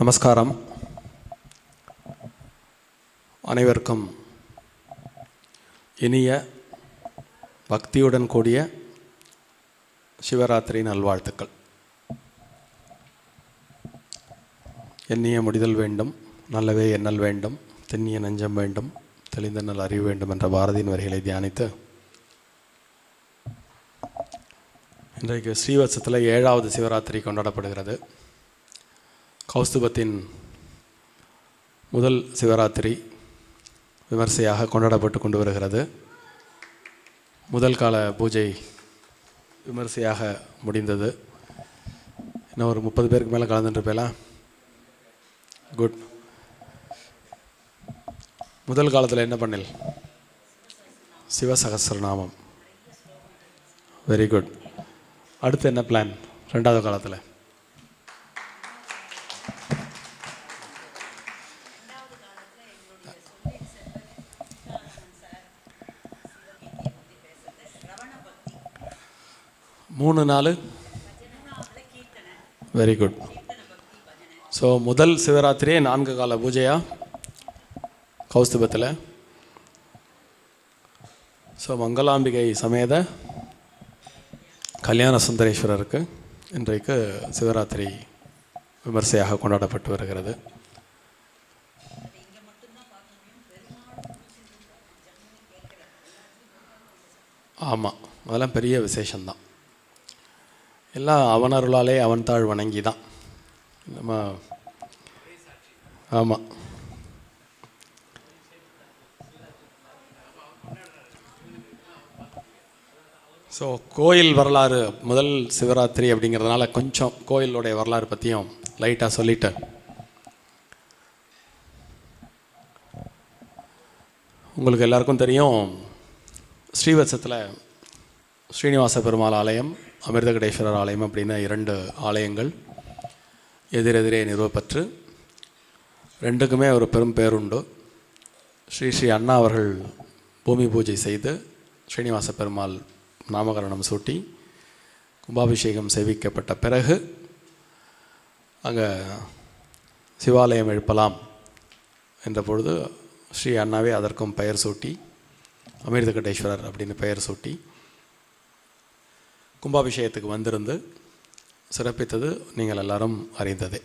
நமஸ்காரம். அனைவருக்கும் இனிய பக்தியுடன் கூடிய சிவராத்திரி நல்வாழ்த்துக்கள். எண்ணிய முடிதல் வேண்டும், நல்லவே எண்ணல் வேண்டும், தென்னிய நெஞ்சம் வேண்டும், தெளிந்த நல் அறிவு வேண்டும் என்ற பாரதியின் வரிகளை தியானித்து இன்றைக்கு ஸ்ரீவத்சத்தில் 7வது சிவராத்திரி கொண்டாடப்படுகிறது. கௌஸ்துபத்தின் முதல் சிவராத்திரி விமர்சையாக கொண்டாடப்பட்டு கொண்டு வருகிறது. முதல் கால பூஜை விமர்சையாக முடிந்தது. இன்னும் ஒரு 30 பேருக்கு மேலே கலந்துட்டுருப்பேலாம். குட். முதல் காலத்தில் என்ன பண்ணில்? சிவசகஸ்ரநாமம். Very good. அடுத்து என்ன பிளான் 2வது காலத்தில்? மூணு நாள். Very good. ஸோ முதல் சிவராத்திரியே 4 கால பூஜையா கௌஸ்துபத்தில். ஸோ மங்களாம்பிகை சமேத கல்யாண சுந்தரேஸ்வரருக்கு இன்றைக்கு சிவராத்திரி விமர்சையாக கொண்டாடப்பட்டு வருகிறது. ஆமாம், அதெல்லாம் பெரிய விசேஷந்தான். எல்லாம் அவனருளாலே அவன் தாழ் வணங்கி தான் நம்ம. ஆமாம், ஸோ கோயில் வரலாறு முதல் சிவராத்திரி அப்படிங்கிறதுனால கொஞ்சம் கோயிலுடைய வரலாறு பற்றியும் லைட்டாக சொல்லிட்டு உங்களுக்கு எல்லாருக்கும் தெரியும், ஸ்ரீவத்சத்தில் ஸ்ரீனிவாச பெருமாள் ஆலயம், அமிர்தகடேஸ்வரர் ஆலயம் அப்படின்னு 2 ஆலயங்கள் எதிரெதிரே நிறுவப்பெற்று 2க்குமே ஒரு பெரும் பேருண்டு. ஸ்ரீ அண்ணா அவர்கள் பூமி பூஜை செய்து ஸ்ரீனிவாச பெருமாள் நாமகரணம் சூட்டி கும்பாபிஷேகம் சேவிக்கப்பட்ட பிறகு அங்கே சிவாலயம் எழுப்பலாம் என்ற பொழுது ஸ்ரீ அண்ணாவே அதற்கும் பெயர் சூட்டி அமிர்தகடேஸ்வரர் அப்படின்னு பெயர் சூட்டி கும்பாபிஷேகத்துக்கு வந்திருந்து சிறப்பித்தது நீங்கள் எல்லாரும் அறிந்ததே.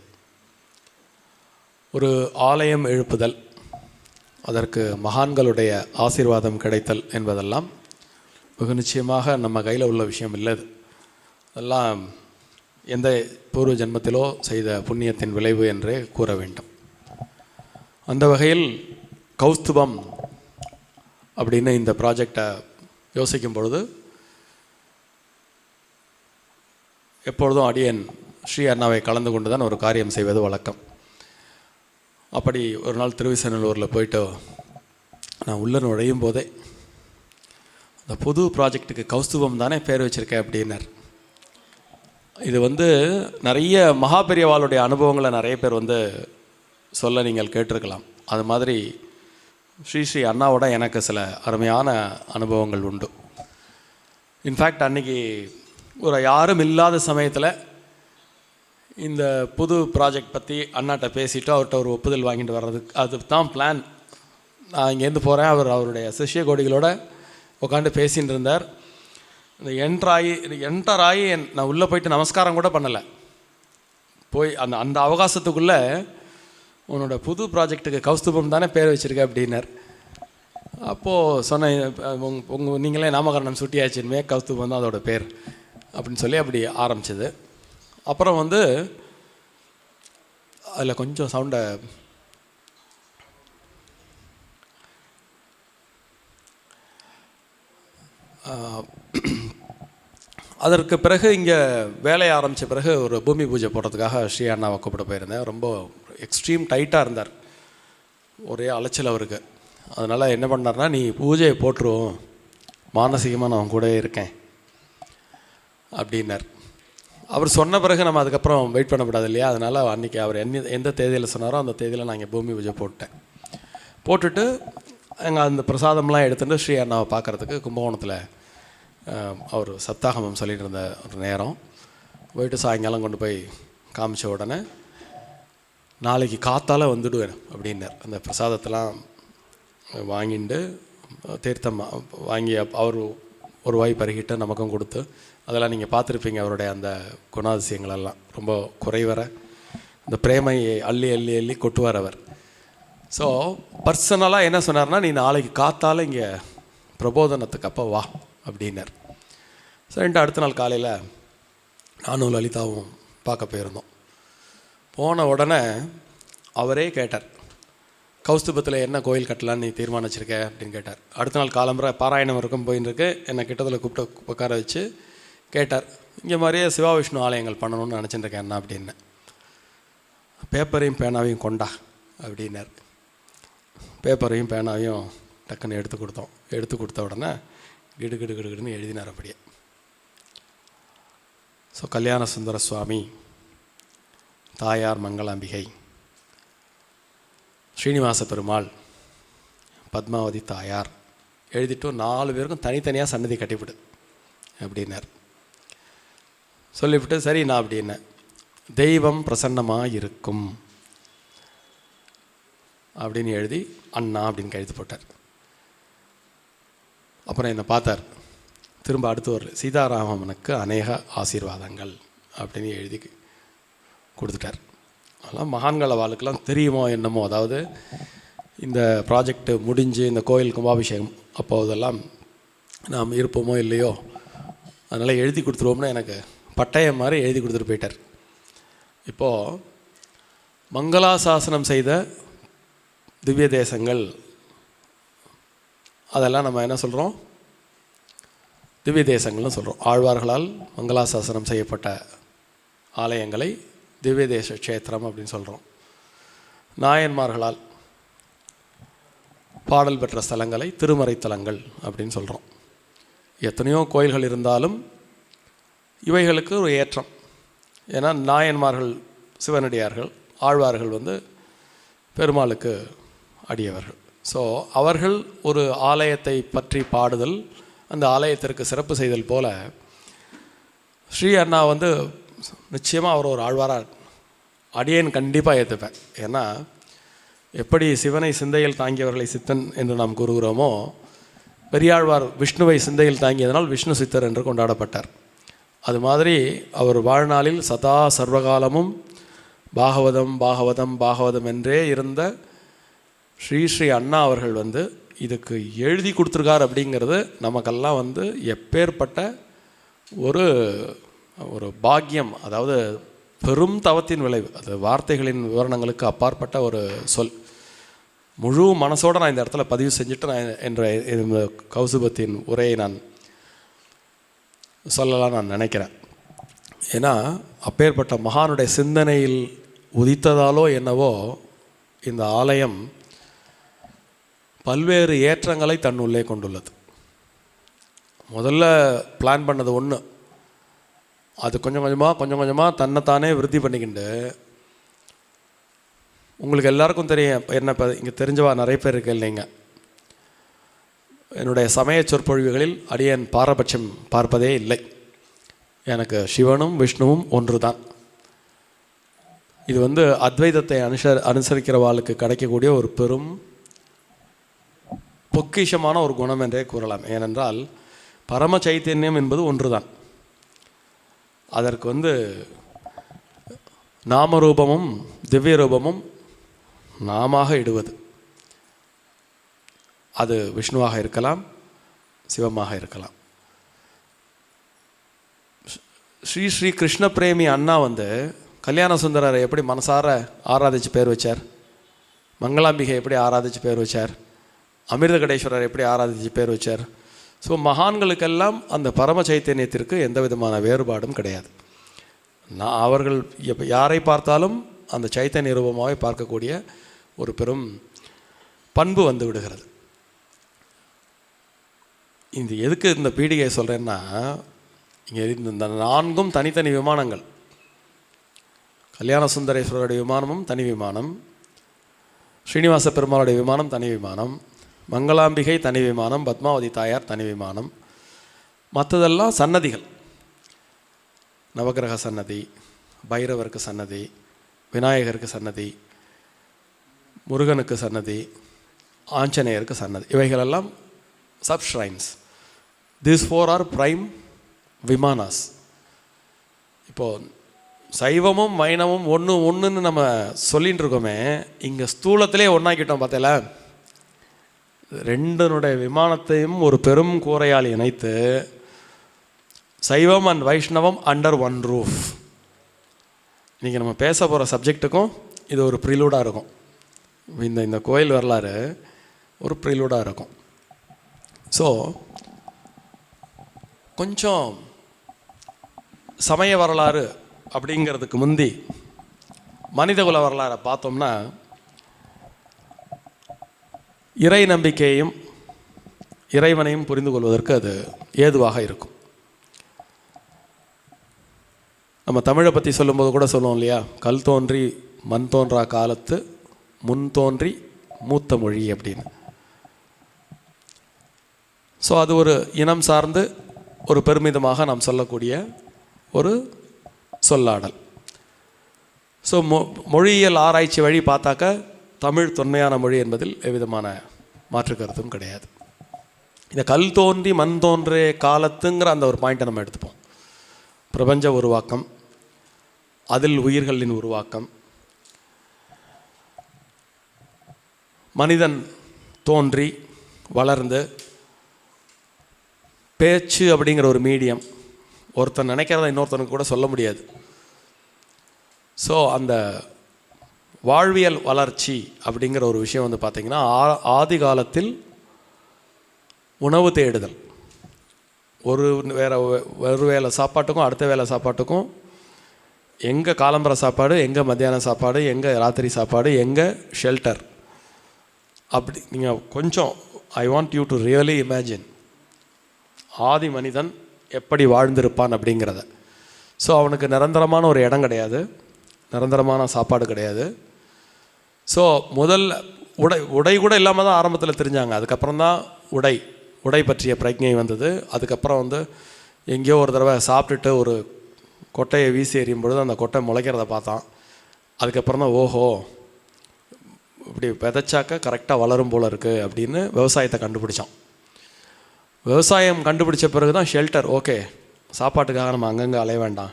ஒரு ஆலயம் எழுப்புதல், அதற்கு மகான்களுடைய ஆசீர்வாதம் கிடைத்தல் என்பதெல்லாம் வெகு நிச்சயமாக நம்ம கையில் உள்ள விஷயம் இல்லை. அதெல்லாம் எந்த பூர்வ ஜென்மத்திலோ செய்த புண்ணியத்தின் விளைவு என்றே கூற வேண்டும். அந்த வகையில் கௌஸ்துபம் அப்படின்னு இந்த ப்ராஜெக்டை யோசிக்கும் பொழுது எப்பொழுதும் அடியேன் ஸ்ரீ அண்ணாவை கலந்து கொண்டு தான் ஒரு காரியம் செய்வது வழக்கம். அப்படி ஒரு நாள் திருவிசநல்லூரில் போயிட்டு நான் உள்ளே நுழையும் போதே, அந்த புது ப்ராஜெக்டுக்கு கௌஸ்துபம் தானே பேர் வச்சுருக்கேன் அப்படின்னார். இது நிறைய மகாபெரியவாளுடைய அனுபவங்களை நிறைய பேர் சொல்ல நீங்கள் கேட்டிருக்கலாம். அது மாதிரி ஸ்ரீ அண்ணாவோட எனக்கு சில அருமையான அனுபவங்கள் உண்டு. இன்ஃபேக்ட் அன்றைக்கி ஒரு யாரும் இல்லாத சமயத்தில் இந்த புது ப்ராஜெக்ட் பற்றி அண்ணாட்ட பேசிவிட்டு அவர்கிட்ட ஒரு ஒப்புதல் வாங்கிட்டு வர்றதுக்கு அது தான் பிளான். நான் இங்கேருந்து போகிறேன். அவருடைய சிஷ்ய கோடிகளோட உட்காந்து பேசின்னு இருந்தார். இந்த என்டர் ஆகி நான் உள்ளே போயிட்டு நமஸ்காரம் கூட பண்ணலை. போய் அந்த அவகாசத்துக்குள்ளே உன்னோட புது ப்ராஜெக்டுக்கு கௌஸ்துபம் தானே பேர் வச்சுருக்க அப்படின்னார். அப்போது சொன்னேன், நீங்களே நாமகரணம் சுட்டியாச்சுமே, கௌஸ்துபம் தான் அதோட பேர் அப்படின்னு சொல்லி அப்படி ஆரம்பிச்சது. அப்புறம் அதில் கொஞ்சம் சவுண்டை அதற்கு பிறகு இங்கே வேலையை ஆரம்பித்த பிறகு ஒரு பூமி பூஜை போடுறதுக்காக ஸ்ரீ அண்ணாவை கூப்பிட போயிருந்தேன். ரொம்ப எக்ஸ்ட்ரீம் டைட்டாக இருந்தார், ஒரே அலைச்சல் அவருக்கு. அதனால் என்ன பண்ணார்னா, நீ பூஜையை போட்டுருவோம், மானசீகமாக நான் கூட இருக்கேன் அப்படின்னார். அவர் சொன்ன பிறகு நம்ம அதுக்கப்புறம் வெயிட் பண்ணக்கூடாது இல்லையா. அதனால் அன்றைக்கி அவர் எந்த தேதியில் சொன்னாரோ அந்த தேதியில் நான் இங்கே பூமி பூஜை போட்டுட்டு அங்கே அந்த பிரசாதம்லாம் எடுத்துகிட்டு ஸ்ரீ அண்ணாவை பார்க்குறதுக்கு கும்பகோணத்தில் அவர் சப்தாகமம் சொல்லிட்டு இருந்த ஒரு நேரம் போயிட்டு சாயங்காலம் கொண்டு போய் காமிச்ச உடனே நாளைக்கு காத்தால வந்துடுவேன் அப்படின்னார். அந்த பிரசாதத்தெல்லாம் வாங்கிட்டு தீர்த்தம் வாங்கி அவர் ஒரு வாய் பருகிட்ட நமக்கும் கொடுத்து, அதெல்லாம் நீங்கள் பார்த்துருப்பீங்க அவருடைய அந்த குணாதிசயங்களெல்லாம். ரொம்ப குறைவர இந்த பிரேமையை அள்ளி அள்ளி அள்ளி கொட்டுவார் அவர். ஸோ பர்சனலாக என்ன சொன்னார்னா, நீ நாளைக்கு காத்தால் இங்கே பிரபோதனத்துக்கு அப்போ வா அப்படின்னார். சரின்ட்டு அடுத்த நாள் காலையில் நானும் லலிதாவும் பார்க்க போயிருந்தோம். போன உடனே அவரே கேட்டார், கௌஸ்துபத்தில் என்ன கோயில் கட்டலான்னு நீ தீர்மானிச்சிருக்க அப்படின்னு கேட்டார். அடுத்த நாள் காலம்புற பாராயணம் வரைக்கும் போயின்னு என்னை கிட்டத்தில் கூப்பிட்டு உட்கார வச்சு கேட்டார், இங்கே மாதிரியே சிவா விஷ்ணு ஆலயங்கள் பண்ணணும்னு நினச்சிட்டு இருக்கேன் என்ன அப்படின்னு. பேப்பரையும் பேனாவையும் கொண்டா அப்படின்னார். பேப்பரையும் பேனாவையும் டக்குன்னு எடுத்து கொடுத்த உடனே கிடுன்னு எழுதினார் அப்படியே. ஸோ கல்யாண சுந்தர சுவாமி, தாயார் மங்களாம்பிகை, ஸ்ரீனிவாச பெருமாள், பத்மாவதி தாயார் எழுதிட்டு 4 பேருக்கும் தனித்தனியாக சன்னதி கட்டிவிடு அப்படின்னார். சொல்லிவிட்டு சரி நான் அப்படின்னேன். தெய்வம் பிரசன்னமாக இருக்கும் அப்படின்னு எழுதி அண்ணா அப்படின்னு கழுத்து போட்டார். அப்புறம் என்னை பார்த்தார். திரும்ப அடுத்து ஒரு சீதாராமனுக்கு அநேக ஆசீர்வாதங்கள் அப்படின்னு எழுதி கொடுத்துட்டார். அதெல்லாம் மகான்கள் வாழ்க்கெல்லாம் தெரியுமோ என்னமோ, அதாவது இந்த ப்ராஜெக்டு முடிஞ்சு இந்த கோயில் கும்பாபிஷேகம் அப்போதெல்லாம் நாம் இருப்போமோ இல்லையோ, அதனால் எழுதி கொடுத்துருவோம்னு எனக்கு பட்டயம் மாதிரி எழுதி கொடுத்துட்டு போயிட்டார். இப்போது மங்களாசாசனம் செய்த திவ்ய தேசங்கள் அதெல்லாம் நம்ம என்ன சொல்கிறோம், திவ்ய தேசங்கள்னு சொல்கிறோம். ஆழ்வார்களால் மங்களாசாசனம் செய்யப்பட்ட ஆலயங்களை திவ்ய தேச க்ஷேத்திரம் அப்படின்னு சொல்கிறோம். நாயன்மார்களால் பாடல் பெற்ற ஸ்தலங்களை திருமறை தலங்கள் அப்படின்னு சொல்கிறோம். எத்தனையோ கோயில்கள் இருந்தாலும் இவைகளுக்கு ஒரு ஏற்றம். ஏன்னா நாயன்மார்கள் சிவனடியார்கள், ஆழ்வார்கள் பெருமாளுக்கு அடியவர்கள். ஸோ அவர்கள் ஒரு ஆலயத்தை பற்றி பாடுதல், அந்த ஆலயத்திற்கு சிறப்பு செய்தல் போல ஸ்ரீ அண்ணா நிச்சயமாக அவர் ஒரு ஆழ்வாராக அடியேன் கண்டிப்பாக ஏற்றுப்பேன். ஏன்னா எப்படி சிவனை சிந்தையில் தாங்கியவர்களை சித்தன் என்று நாம் கூறுகிறோமோ, பெரியாழ்வார் விஷ்ணுவை சிந்தையில் தாங்கியதனால் விஷ்ணு சித்தர் என்று கொண்டாடப்பட்டார். அது மாதிரி அவர் வாழ்நாளில் சதா சர்வகாலமும் பாகவதம் பாகவதம் பாகவதம் என்றே இருந்த ஸ்ரீ அண்ணா அவர்கள் இதுக்கு எழுதி கொடுத்துருக்கார் அப்படிங்கிறது நமக்கெல்லாம் எப்பேற்பட்ட ஒரு ஒரு பாக்கியம். அதாவது பெரும் தவத்தின் விளைவு. அது வார்த்தைகளின் விவரணங்களுக்கு அப்பாற்பட்ட ஒரு சொல். முழு மனசோடு நான் இந்த இடத்துல பதிவு செஞ்சுட்டு நான் என்ற கௌசுபத்தின் உரையை நான் சொல்லலாம் நான் நினைக்கிறேன். ஏன்னா அப்பேற்பட்ட மகானுடைய சிந்தனையில் உதித்ததாலோ என்னவோ இந்த ஆலயம் பல்வேறு ஏற்றங்களை தன்னுள்ளே கொண்டுள்ளது. முதல்ல பிளான் பண்ணது ஒன்று, அது கொஞ்சம் கொஞ்சமாக தன்னைத்தானே விருத்தி பண்ணிக்கிண்டு, உங்களுக்கு எல்லாருக்கும் தெரியும், என்ன இப்போ இங்கே தெரிஞ்சவா நிறைய பேர் இருக்கு இல்லைங்க, என்னுடைய சமய சொற்பொழிவுகளில் அடியேன் பாரபட்சம் பார்ப்பதே இல்லை. எனக்கு சிவனும் விஷ்ணுவும் ஒன்று தான். இது அத்வைதத்தை அனுசரிக்கிறவாளுக்கு கிடைக்கக்கூடிய ஒரு பெரும் பொக்கிஷமான ஒரு குணம் என்றே கூறலாம். ஏனென்றால் பரம சைத்தன்யம் என்பது ஒன்று தான். அதற்கு நாமரூபமும் திவ்ய ரூபமும் நாமாக இடுவது. அது விஷ்ணுவாக இருக்கலாம், சிவமாக இருக்கலாம். ஸ்ரீ கிருஷ்ண பிரேமி அண்ணா கல்யாண சுந்தரரை எப்படி மனசார ஆராதிச்சு பேர் வச்சார், மங்களாம்பிகை எப்படி ஆராதிச்சு பேர் வச்சார், அமிர்த கடேஸ்வரர் எப்படி ஆராதிச்சு பேர் வச்சார். ஸோ மகான்களுக்கெல்லாம் அந்த பரம சைத்தன்யத்திற்கு எந்த விதமான வேறுபாடும் கிடையாது. அவர்கள் யாரை பார்த்தாலும் அந்த சைத்தன்ய ரூபமாகவே பார்க்கக்கூடிய ஒரு பெரும் பண்பு விடுகிறது. இந்த எதுக்கு இந்த பீடிகை சொல்கிறேன்னா, இங்கே இந்த 4 தனித்தனி விமானங்கள், கல்யாண சுந்தரேஸ்வரருடைய விமானமும் தனி விமானம், ஸ்ரீனிவாச பெருமாளுடைய விமானம் தனி விமானம், மங்களாம்பிகை தனி விமானம், பத்மாவதி தாயார் தனி விமானம், மற்றதெல்லாம் சன்னதிகள். நவகிரக சன்னதி, பைரவருக்கு சன்னதி, விநாயகருக்கு சன்னதி, முருகனுக்கு சன்னதி, ஆஞ்சநேயருக்கு சன்னதி, இவைகளெல்லாம் subshrines. This 4 are prime vimanas. இப்போது சைவமும் வைணவமும் ஒன்றுன்னு நம்ம சொல்லிகிட்டு இருக்கோமே, இங்கே ஸ்தூலத்திலே ஒன்றாக்கிட்டோம். பார்த்தல, ரெண்டனுடைய விமானத்தையும் ஒரு பெரும் கூரையால் இணைத்து சைவம் அண்ட் வைஷ்ணவம் அண்டர் ஒன் ரூஃப். இன்றைக்கி நம்ம பேச போகிற சப்ஜெக்ட்டுக்கும் இது ஒரு ப்ரிலூடாக இருக்கும். இந்த கோயில் வரலாறு ஒரு ப்ரிலூடாக இருக்கும். ஸோ கொஞ்சம் சமய வரலாறு அப்படிங்கிறதுக்கு முந்தி மனிதகுல வரலாறை பார்த்தோம்னா, இறை நம்பிக்கையையும் இறைவனையும் புரிந்து கொள்வதற்கு அது ஏதுவாக இருக்கும். நம்ம தமிழை பற்றி சொல்லும்போது கூட சொல்லுவோம் இல்லையா, கல் தோன்றி மண் தோன்றா காலத்து முன் தோன்றி மூத்த மொழி அப்படின்னு. ஸோ அது ஒரு இனம் சார்ந்து ஒரு பெருமிதமாக நாம் சொல்லக்கூடிய ஒரு சொல்லாடல். ஸோ மொழியியல் ஆராய்ச்சி வழி பார்த்தாக்க தமிழ் தொன்மையான மொழி என்பதில் எவ்விதமான மாற்று கருத்தும் கிடையாது. இந்த கல் தோன்றி மண் தோன்றே காலத்துங்கிற அந்த ஒரு பாயிண்ட்டை நம்ம எடுத்துப்போம். பிரபஞ்ச உருவாக்கம், அதில் உயிர்களின் உருவாக்கம், மனிதன் தோன்றி வளர்ந்து, பேச்சு அப்படிங்கிற ஒரு மீடியம், ஒருத்தன் நினைக்கிறத இன்னொருத்தனுக்கு கூட சொல்ல முடியாது. ஸோ அந்த வாழ்வியல் வளர்ச்சி அப்படிங்கிற ஒரு விஷயம் வந்து பார்த்திங்கன்னா, ஆதி காலத்தில் உணவு தேடுதல், ஒரு வேளை சாப்பாட்டுக்கும் அடுத்த வேளை சாப்பாட்டுக்கும், எங்கே காலம்பர சாப்பாடு, எங்கே மத்தியான சாப்பாடு, எங்கே ராத்திரி சாப்பாடு, எங்கே ஷெல்டர், அப்படி நீங்கள் கொஞ்சம் I want you to really imagine ஆதி மனிதன் எப்படி வாழ்ந்திருப்பான் அப்படிங்கிறத. ஸோ அவனுக்கு நிரந்தரமான ஒரு இடம் கிடையாது, நிரந்தரமான சாப்பாடு கிடையாது. ஸோ முதல்ல உடை கூட இல்லாமல் தான் ஆரம்பத்தில் தெரிஞ்சாங்க. அதுக்கப்புறம் தான் உடை பற்றிய பிரஜை வந்தது. அதுக்கப்புறம் வந்து எங்கேயோ ஒரு தடவை சாப்பிட்டுட்டு ஒரு கொட்டையை வீசி எறியும் பொழுது அந்த கொட்டை முளைக்கிறத பார்த்தான். அதுக்கப்புறம் தான் ஓஹோ இப்படி விதைச்சாக்க கரெக்டாக வளரும் போல் இருக்குது அப்படின்னு விவசாயத்தை கண்டுபிடிச்சான். விவசாயம் கண்டுபிடிச்ச பிறகு தான் ஷெல்டர், ஓகே சாப்பாட்டுக்காக நம்ம அங்கங்கே அலைய வேண்டாம்,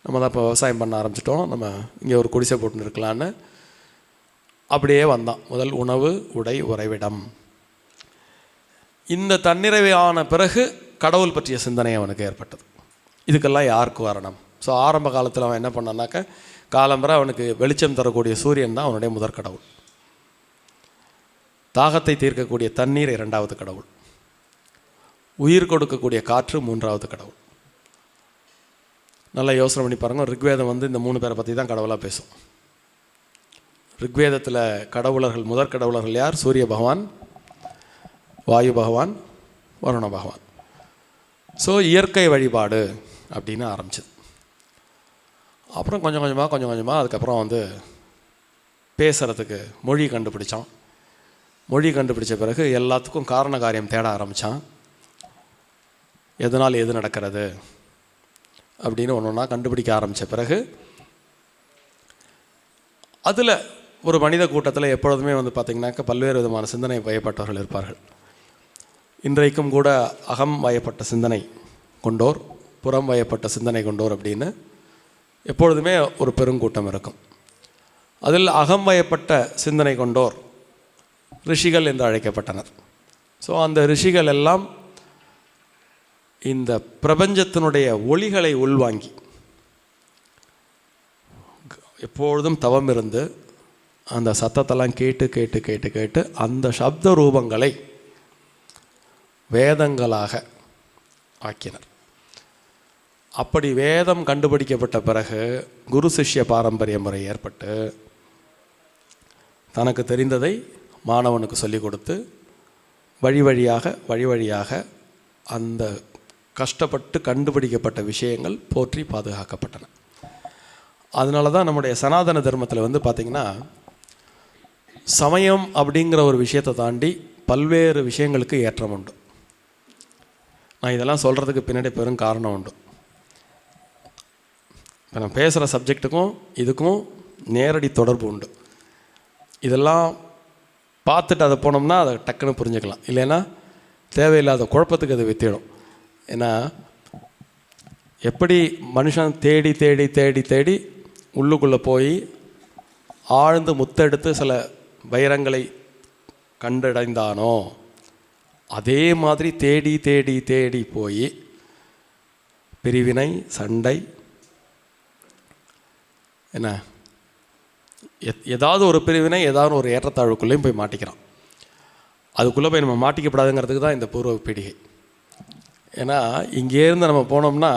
நம்ம தான் இப்போ விவசாயம் பண்ண ஆரம்பிச்சிட்டோம், நம்ம இங்கே ஒரு குடிசை போட்டுன்னு இருக்கலான்னு அப்படியே வந்தான். முதல் உணவு, உடை, உறைவிடம். இந்த தன்னிறைவு ஆன பிறகு கடவுள் பற்றிய சிந்தனை அவனுக்கு ஏற்பட்டது. இதுக்கெல்லாம் யாருக்கு வரணும்? ஸோ ஆரம்ப காலத்தில் அவன் என்ன பண்ணான்னாக்க, காலம்பரை அவனுக்கு வெளிச்சம் தரக்கூடிய சூரியன் தான் அவனுடைய முதற் கடவுள். தாகத்தை தீர்க்கக்கூடிய தண்ணீர் 2வது கடவுள். உயிர் கொடுக்கக்கூடிய காற்று 3வது கடவுள். நல்லா யோசனை பண்ணி பாருங்கள். ரிக்வேதம் வந்து இந்த 3 பேரை பற்றி தான் கடவுளாக பேசும். ரிக்வேதத்தில் கடவுளர்கள், முதற் கடவுளர்கள் யார்? சூரிய பகவான், வாயு பகவான், வருண பகவான். ஸோ இயற்கை வழிபாடு அப்படின்னு ஆரம்பிச்சது. அப்புறம் கொஞ்சம் கொஞ்சமாக அதுக்கப்புறம் வந்து பேசுகிறதுக்கு மொழி கண்டுபிடிச்சான். மொழி கண்டுபிடிச்ச பிறகு எல்லாத்துக்கும் காரண காரியம் தேட ஆரம்பித்தான். எதனால் எது நடக்கிறது அப்படின்னு ஒன்றா கண்டுபிடிக்க ஆரம்பித்த பிறகு அதில் ஒரு மனித கூட்டத்தில் எப்பொழுதுமே வந்து பார்த்திங்கனாக்கா பல்வேறு விதமான சிந்தனை வயப்பட்டவர்கள் இருப்பார்கள். இன்றைக்கும் கூட அகம் வயப்பட்ட சிந்தனை கொண்டோர், புறம் வயப்பட்ட சிந்தனை கொண்டோர் அப்படின்னு எப்பொழுதுமே ஒரு பெருங்கூட்டம் இருக்கும். அதில் அகம் வயப்பட்ட சிந்தனை கொண்டோர் ரிஷிகள் என்று அழைக்கப்பட்டனர். ஸோ அந்த ரிஷிகள் எல்லாம் இந்த பிரபஞ்சத்தினுடைய ஒளிகளை உள்வாங்கி எப்பொழுதும் தவம் இருந்து அந்த சத்தத்தெல்லாம் கேட்டு கேட்டு கேட்டு கேட்டு அந்த சப்த ரூபங்களை வேதங்களாக ஆக்கினர். அப்படி வேதம் கண்டுபிடிக்கப்பட்ட பிறகு குரு சிஷ்ய பாரம்பரிய முறை ஏற்பட்டு தனக்கு தெரிந்ததை மாணவனுக்கு சொல்லிக் கொடுத்து வழி வழியாக அந்த கஷ்டப்பட்டு கண்டுபிடிக்கப்பட்ட விஷயங்கள் போற்றி பாதுகாக்கப்பட்டன. அதனால தான் நம்முடைய சனாதன தர்மத்தில் வந்து பார்த்திங்கன்னா, சமயம் அப்படிங்கிற ஒரு விஷயத்தை தாண்டி பல்வேறு விஷயங்களுக்கு ஏற்றம் உண்டு. நான் இதெல்லாம் சொல்கிறதுக்கு பின்னாடி பெரும் காரணம் உண்டு. இப்போ நான் பேசுகிற சப்ஜெக்ட்டுக்கும் இதுக்கும் நேரடி தொடர்பு உண்டு. இதெல்லாம் பார்த்துட்டு அதை போனோம்னா அதை டக்குன்னு புரிஞ்சுக்கலாம். இல்லைன்னா தேவையில்லாத குழப்பத்துக்கு அது வித்திடும். ஏன்னா எப்படி மனுஷன் தேடி தேடி தேடி தேடி உள்ளுக்குள்ளே போய் ஆழ்ந்து முத்தெடுத்து சில வைரங்களை கண்டடைந்தானோ, அதே மாதிரி தேடி தேடி தேடி போய் பிரிவினை, சண்டை, என்ன ஏதாவது ஒரு பிரிவினை, ஏதாவது ஒரு ஏற்றத்தாழ்வுக்குள்ளேயும் போய் மாட்டிக்கிறான். அதுக்குள்ளே போய் நம்ம மாட்டிக்கப்படாதுங்கிறதுக்கு தான் இந்த பூர்வ பீடிகை. ஏன்னா இங்கேருந்து நம்ம போனோம்னா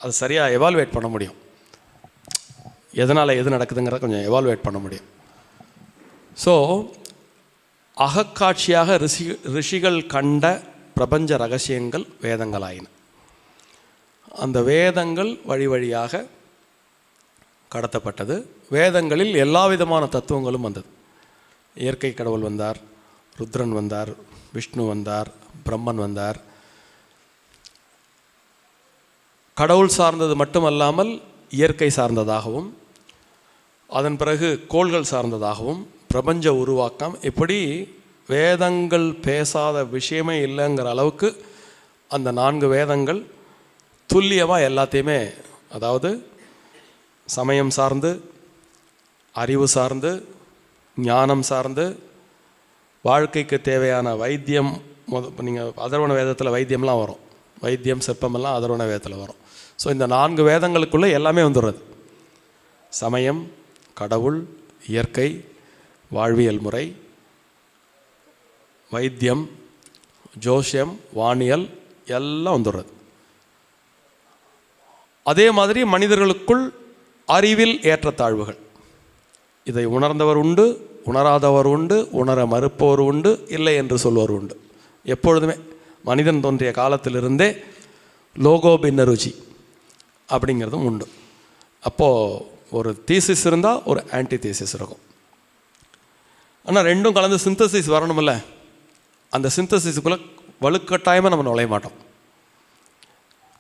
அது சரியாக எவால்வேட் பண்ண முடியும். எதனால் எது நடக்குதுங்கிறத கொஞ்சம் எவால்வேட் பண்ண முடியும். ஸோ அகக்காட்சியாக ரிஷிகள் கண்ட பிரபஞ்ச ரகசியங்கள் வேதங்களாயின. அந்த வேதங்கள் வழி வழியாக கடத்தப்பட்டது. வேதங்களில் எல்லா விதமான தத்துவங்களும் வந்தது. இயற்கை கடவுள் வந்தார், ருத்ரன் வந்தார், விஷ்ணு வந்தார், பிரம்மன் வந்தார். கடவுள் சார்ந்தது மட்டுமல்லாமல் இயற்கை சார்ந்ததாகவும், அதன் பிறகு கோள்கள் சார்ந்ததாகவும், பிரபஞ்ச உருவாக்கம், இப்படி வேதங்கள் பேசாத விஷயமே இல்லைங்கிற அளவுக்கு அந்த 4 வேதங்கள் துல்லியமாக எல்லாத்தையுமே, அதாவது சமயம் சார்ந்து, அறிவு சார்ந்து, ஞானம் சார்ந்து, வாழ்க்கைக்கு தேவையான வைத்தியம், நீங்கள் அதர்வண வேதத்தில் வைத்தியம்லாம் வரும், வைத்தியம் சிற்பமெல்லாம் அதர்வண வேதத்தில் வரும். ஸோ இந்த 4 வேதங்களுக்குள்ளே எல்லாமே வந்துடுறது. சமயம், கடவுள், இயற்கை, வாழ்வியல் முறை, வைத்தியம், ஜோசியம், வானியல் எல்லாம் வந்துடுறது. அதே மாதிரி மனிதர்களுக்குள் அறிவில் ஏற்றத்தாழ்வுகள். இதை உணர்ந்தவர் உண்டு, உணராதவர் உண்டு, உணர மறுப்பவர் உண்டு, இல்லை என்று சொல்வோர் உண்டு. எப்பொழுதுமே மனிதன் தோன்றிய காலத்திலிருந்தே லோகோ பின்ன ருச்சி அப்படிங்கிறதும் உண்டு. அப்போது ஒரு தீசிஸ் இருந்தால் ஒரு ஆன்டி தீசிஸ் இருக்கும். ஆனால் ரெண்டும் கலந்து சிந்தசிஸ் வரணுமில்ல. அந்த சிந்தசிஸுக்குள்ளே வலுக்கட்டாயமாக நம்ம நுழைய மாட்டோம்.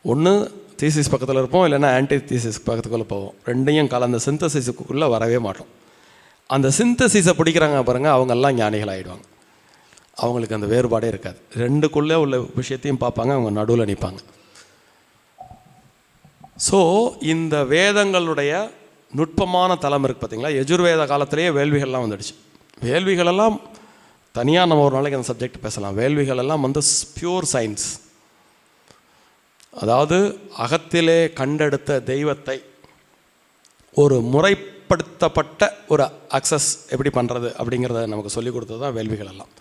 ஒன்று தீசிஸ் பக்கத்தில் இருப்போம், இல்லைன்னா ஆன்டி தீசிஸ் பக்கத்துக்குள்ளே போவோம். ரெண்டையும் கலந்த சிந்தசிஸுக்குள்ளே வரவே மாட்டோம். அந்த சிந்தசிஸை பிடிக்கிறாங்க பாருங்கள், அவங்கெல்லாம் ஞானிகள் ஆகிடுவாங்க. அவங்களுக்கு அந்த வேறுபாடே இருக்காது. ரெண்டுக்குள்ளே உள்ள விஷயத்தையும் பார்ப்பாங்க, அவங்க நடுவில் நிற்பாங்க. ஸோ இந்த வேதங்களுடைய நுட்பமான தலம் இருக்குது பார்த்தீங்களா. யஜுர்வேத காலத்திலேயே வேள்விகள்லாம் வந்துடுச்சு. வேள்விகளெல்லாம் தனியாக நம்ம ஒரு நாளைக்கு அந்த சப்ஜெக்ட் பேசலாம். வேள்விகளெல்லாம் வந்து பியூர் சயின்ஸ். அதாவது அகத்திலே கண்டெடுத்த தெய்வத்தை ஒரு முறைப்படுத்தப்பட்ட ஒரு அக்சஸ் எப்படி பண்ணுறது அப்படிங்கிறத நமக்கு சொல்லிக் கொடுத்தது தான் வேள்விகள் எல்லாம்.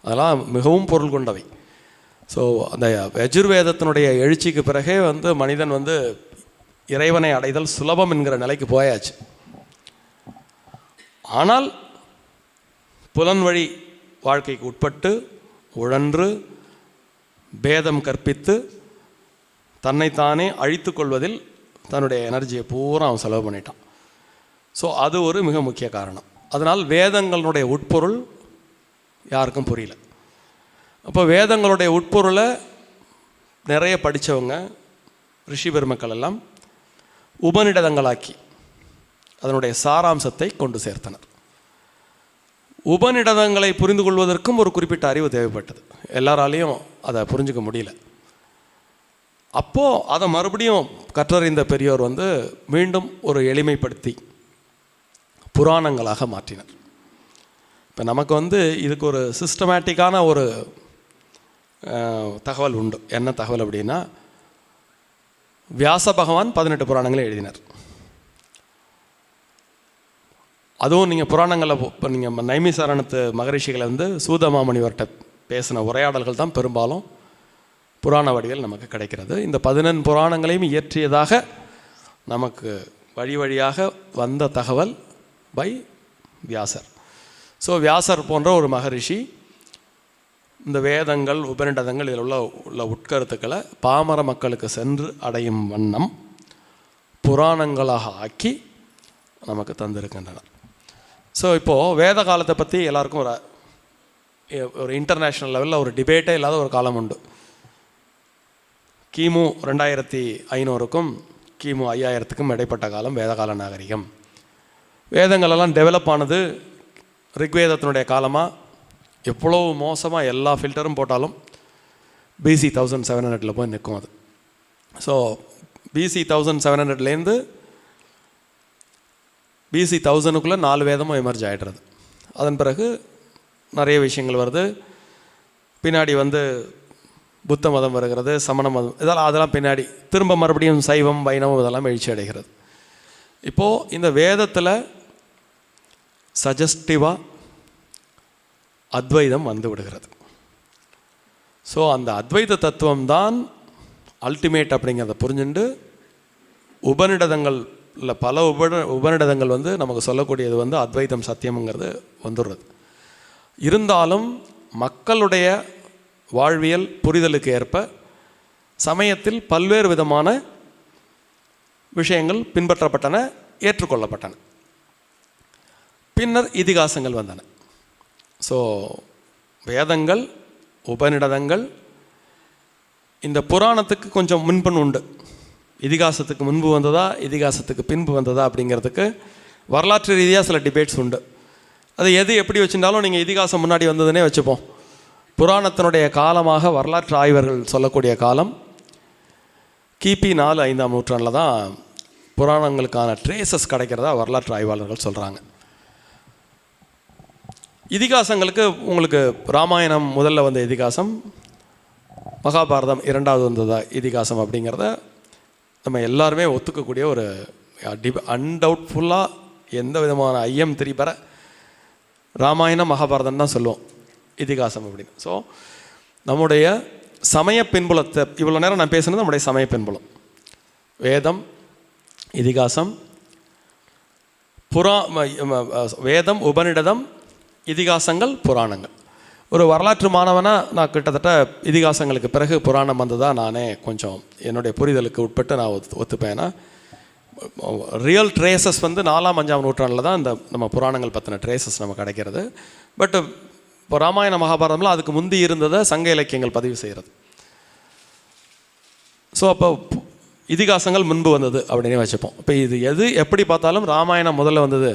அதெல்லாம் மிகவும் பொருள் கொண்டவை. ஸோ அந்த யஜுர்வேதத்தினுடைய எழுச்சிக்கு பிறகே வந்து மனிதன் வந்து இறைவனை அடைதல் சுலபம் என்கிற நிலைக்கு போயாச்சு. ஆனால் புலன் வழி வாழ்க்கைக்கு உட்பட்டு உழன்று பேதம் கற்பித்து தன்னைத்தானே அழித்து கொள்வதில் தன்னுடைய எனர்ஜியை பூரா அவன் செலவு பண்ணிட்டான். ஸோ அது ஒரு மிக முக்கிய காரணம். அதனால் வேதங்களுடைய உட்பொருள் யாருக்கும் புரியல. அப்போ வேதங்களுடைய உட்பொருளை நிறைய படித்தவங்க ரிஷி பெருமக்கள் எல்லாம் உபநிடதங்களாக்கி அதனுடைய சாராம்சத்தை கொண்டு சேர்த்தனர். உபநிடதங்களை புரிந்து கொள்வதற்கும் ஒரு குறிப்பிட்ட அறிவு தேவைப்பட்டது. எல்லாராலையும் அதை புரிஞ்சுக்க முடியல. அப்போது அதை மறுபடியும் கற்றறிந்த பெரியோர் வந்து மீண்டும் ஒரு எளிமைப்படுத்தி புராணங்களாக மாற்றினர். இப்போ நமக்கு வந்து இதுக்கு ஒரு சிஸ்டமேட்டிக்கான ஒரு தகவல் உண்டு. என்ன தகவல் அப்படின்னா, வியாச பகவான் 18 புராணங்களை எழுதினார். அதுவும் நீங்கள் புராணங்களில் இப்போ நீங்கள் நைமிசாரணத்து மகரிஷிகளை வந்து சூதமாமுனிவர்கிட்ட பேசின உரையாடல்கள் தான் பெரும்பாலும் புராண வடிவில் நமக்கு கிடைக்கிறது. இந்த 14 புராணங்களையும் இயற்றியதாக நமக்கு வழி வழியாக வந்த தகவல் பை வியாசர். ஸோ வியாசர் போன்ற ஒரு மகரிஷி இந்த வேதங்கள் உபநிடதங்கள் இதில் உள்ள உட்கருத்துக்களை பாமர மக்களுக்கு சென்று அடையும் வண்ணம் புராணங்களாக ஆக்கி நமக்கு தந்திருக்கின்றனர். ஸோ இப்போது வேத காலத்தை பற்றி எல்லாருக்கும் ஒரு இன்டர்நேஷ்னல் லெவலில் ஒரு டிபேட்டே இல்லாத ஒரு காலம் உண்டு. கிமு 2500க்கும் கிமு 5000க்கும் இடைப்பட்ட காலம் வேதகால நாகரிகம். வேதங்களெல்லாம் டெவலப் ஆனது ரிக்வேதத்தினுடைய காலமாக எவ்வளோ மோசமாக எல்லா ஃபில்டரும் போட்டாலும் BC 1700 போய் நிற்கும் அது. ஸோ BC 1700லேருந்து BC 1000க்குள்ளே 4 வேதமும் எமர்ஜ் ஆகிடுறது. அதன் பிறகு நிறைய விஷயங்கள் வருது. பின்னாடி புத்த மதம் வருகிறது, சமண மதம், அதெல்லாம் பின்னாடி திரும்ப மறுபடியும் சைவம் வைணவம் இதெல்லாம் எழுச்சி அடைகிறது. இப்போது இந்த வேதத்தில் சஜஸ்டிவாக அத்வைதம் வந்து விடுகிறது. ஸோ அந்த அத்வைத தத்துவம் தான் அல்டிமேட் அப்படிங்கிறத புரிஞ்சுண்டு உபநிடதங்களில் பல உபநிடதங்கள் நமக்கு சொல்லக்கூடியது அத்வைதம் சத்தியம்ங்கிறது வந்துடுறது. இருந்தாலும் மக்களுடைய வாழ்வியல் புரிதலுக்கு ஏற்ப சமயத்தில் பல்வேறு விதமான விஷயங்கள் பின்பற்றப்பட்டன, ஏற்றுக்கொள்ளப்பட்டன. பின்னர் இதிகாசங்கள் வந்தன. ஸோ வேதங்கள், உபநிடதங்கள், இந்த புராணத்துக்கு கொஞ்சம் முன்பண் உண்டு. இதிகாசத்துக்கு முன்பு வந்ததா இதிகாசத்துக்கு பின்பு வந்ததா அப்படிங்கிறதுக்கு வரலாற்று ரீதியாக சில டிபேட்ஸ் உண்டு. அது எது எப்படி வச்சுருந்தாலும் நீங்கள் இதிகாசம் முன்னாடி வந்ததுன்னே வச்சுப்போம். புராணத்தினுடைய காலமாக வரலாற்று ஆய்வர்கள் சொல்லக்கூடிய காலம் கிபி 4-5ஆம் நூற்றாண்டில் தான் புராணங்களுக்கான ட்ரேசஸ் கிடைக்கிறதா வரலாற்று ஆய்வாளர்கள் சொல்கிறாங்க. இதிகாசங்களுக்கு உங்களுக்கு ராமாயணம் முதல்ல வந்த இதிகாசம், மகாபாரதம் 2வது வந்ததா இதிகாசம் அப்படிங்கிறத நம்ம எல்லாருமே ஒத்துக்கக்கூடிய ஒரு அன்டவுட்ஃபுல்லாக எந்த விதமான ஐயம் திரிபெற ராமாயணம் மகாபாரதம் தான் சொல்லுவோம் இதிகாசம் அப்படின்னு. ஸோ நம்முடைய சமய பின்புலத்தை இவ்வளோ நேரம் நான் பேசுனது நம்முடைய சமய பின்புலம். வேதம், இதிகாசம், வேதம், உபநிடதம், இதிகாசங்கள், புராணங்கள். ஒரு வரலாற்று மாணவனாக நான் கிட்டத்தட்ட இதிகாசங்களுக்கு பிறகு புராணம் வந்ததாக நானே கொஞ்சம் என்னுடைய புரிதலுக்கு உட்பட்டு நான் ஒத்துப்பேன்னா, ரியல் ட்ரேசஸ் 4ஆம்-5ஆம் நூற்றாண்டில் தான் இந்த நம்ம புராணங்கள் பற்றின ட்ரேசஸ் நமக்கு கிடைக்கிறது. பட் இப்போ ராமாயண மகாபாரதம்லாம் அதுக்கு முந்தி இருந்ததை சங்க இலக்கியங்கள் பதிவு செய்கிறது. ஸோ அப்போ இதிகாசங்கள் முன்பு வந்தது அப்படின்னே வச்சுப்போம். இப்போ இது எது எப்படி பார்த்தாலும் ராமாயணம் முதல்ல வந்தது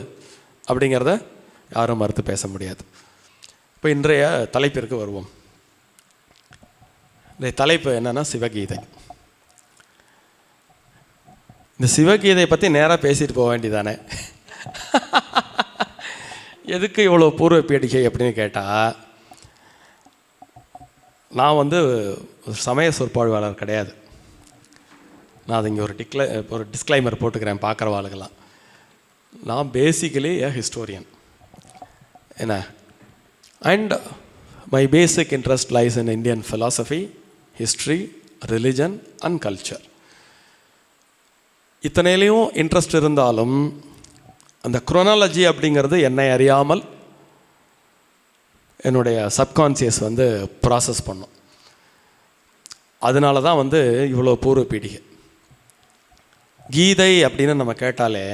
அப்படிங்கிறத யாரும் மறுத்து பேச முடியாது. இப்போ இன்றைய தலைப்பிற்கு வருவோம். இந்த தலைப்பு என்னென்னா சிவகீதை. இந்த சிவகீதையை பற்றி நேராக பேசிட்டு போக வேண்டியதானே, எதுக்கு இவ்வளோ பூர்வ பீடிகை அப்படின்னு கேட்டால், நான் சமய சொற்பாழ்வாளர் கிடையாது. நான் அது இங்கே ஒரு டிஸ்க்ளைமர் போட்டுக்கிறேன் பார்க்குறவாளுக்கெல்லாம். நான் பேசிக்கலி ஏ ஹிஸ்டோரியன் என்ன, and my basic interest lies in Indian philosophy, history, religion and culture. இத்தனையிலையும் இன்ட்ரெஸ்ட் இருந்தாலும் அந்த குரோனாலஜி அப்படிங்கிறது என்னை அறியாமல் என்னுடைய சப்கான்சியஸ் ப்ராசஸ் பண்ணும். அதனால தான் இவ்வளோ பூர்வ பீடிகை. கீதை அப்படின்னு நம்ம கேட்டாலே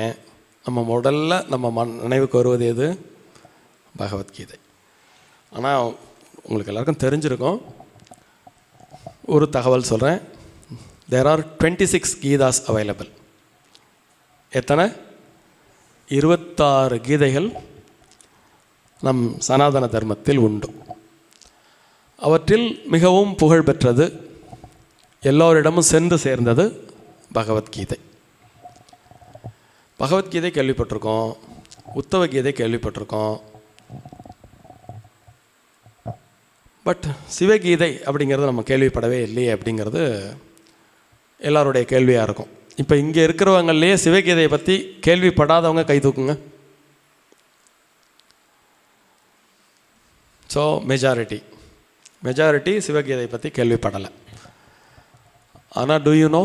நம்ம முதல்ல நம்ம நினைவுக்கு வருவது எது? பகவத்கீதை. ஆனால் உங்களுக்கு எல்லாருக்கும் தெரிஞ்சிருக்கும், ஒரு தகவல் சொல்கிறேன். There are 26 Gitas available. எத்தனை? 26 கீதைகள் நம் சனாதன தர்மத்தில் உண்டு. அவற்றில் மிகவும் புகழ்பெற்றது, எல்லோரிடமும் சென்று சேர்ந்தது பகவத்கீதை. பகவத்கீதை கேள்விப்பட்டிருக்கோம், உத்தவ கீதை கேள்விப்பட்டிருக்கோம். பட் சிவகீதை அப்படிங்கிறது நம்ம கேள்விப்படவே இல்லையே அப்படிங்கிறது எல்லாருடைய கேள்வியாக இருக்கும். இப்போ இங்கே இருக்கிறவங்களையே சிவகீதையை பற்றி கேள்விப்படாதவங்க கை தூக்குங்க. ஸோ மெஜாரிட்டி சிவகீதை பற்றி கேள்விப்படலை. ஆனால் do you know,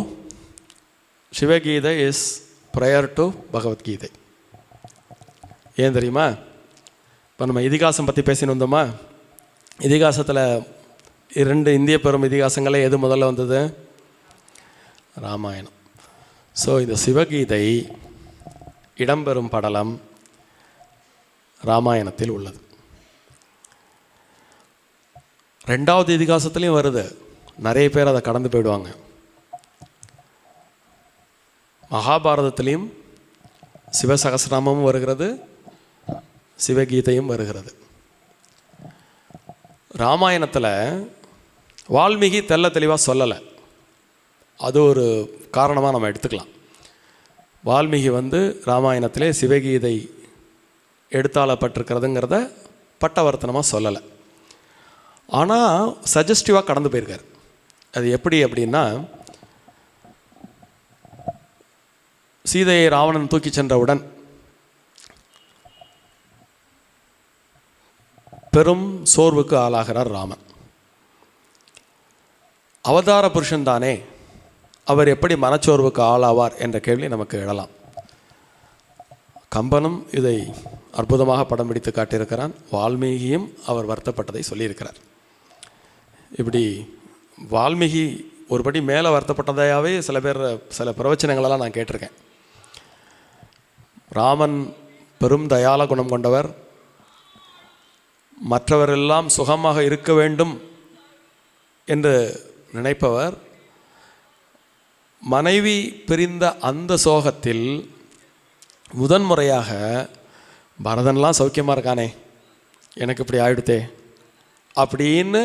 Shiva Gita is prior to Bhagavad Gita. ஏன் தெரியுமா? இப்போ நம்ம இதிகாசம் பற்றி பேசின்னு வந்தோமா? இதிகாசத்தில் 2 இந்திய பெரும் இதிகாசங்களே எது முதல்ல வந்தது? ராமாயணம். ஸோ இந்த சிவகீதை இடம்பெறும் படலம் ராமாயணத்தில் உள்ளது. 2வது இதிகாசத்துலேயும் வருது, நிறைய பேர் அதை கடந்து போயிடுவாங்க. மகாபாரதத்திலையும் சிவசகஸ்ரநாமமும் வருகிறது, சிவகீதையும் வருகிறது. ராமாயணத்தில் வால்மீகி தெள்ள தெளிவாக சொல்லலை. அது ஒரு காரணமாக நம்ம எடுத்துக்கலாம். வால்மீகி ராமாயணத்திலே சிவகீதை எடுத்தாளப்பட்டிருக்கிறதுங்கிறத பட்டவர்த்தனமாக சொல்லலை. ஆனால் சஜஸ்டிவாக கடந்து போயிருக்கார். அது எப்படி அப்படின்னா, சீதையை ராவணன் தூக்கி சென்றவுடன் பெரும் சோர்வுக்கு ஆளாகிறார் ராமன். அவதார புருஷன் தானே, அவர் எப்படி மனச்சோர்வுக்கு ஆளாவார் என்ற கேள்வி நமக்கு எழலாம். கம்பனும் இதை அற்புதமாக படம் பிடித்து காட்டியிருக்கிறான். வால்மீகியும் அவர் வருத்தப்பட்டதை சொல்லியிருக்கிறார். இப்படி வால்மீகி ஒருபடி மேலே வருத்தப்பட்டதையாவே சில பிரவச்சனங்களெல்லாம் நான் கேட்டிருக்கேன். ராமன் பெரும் தயால குணம் கொண்டவர், மற்றவரெல்லாம் சுகமாக இருக்க வேண்டும் என்று நினைப்பவர். மனைவி பிரிந்த அந்த சோகத்தில் முதன்முறையாக பரதன்லாம் சௌக்கியமாக இருக்கானே, எனக்கு இப்படி ஆயிடுத்தே அப்படின்னு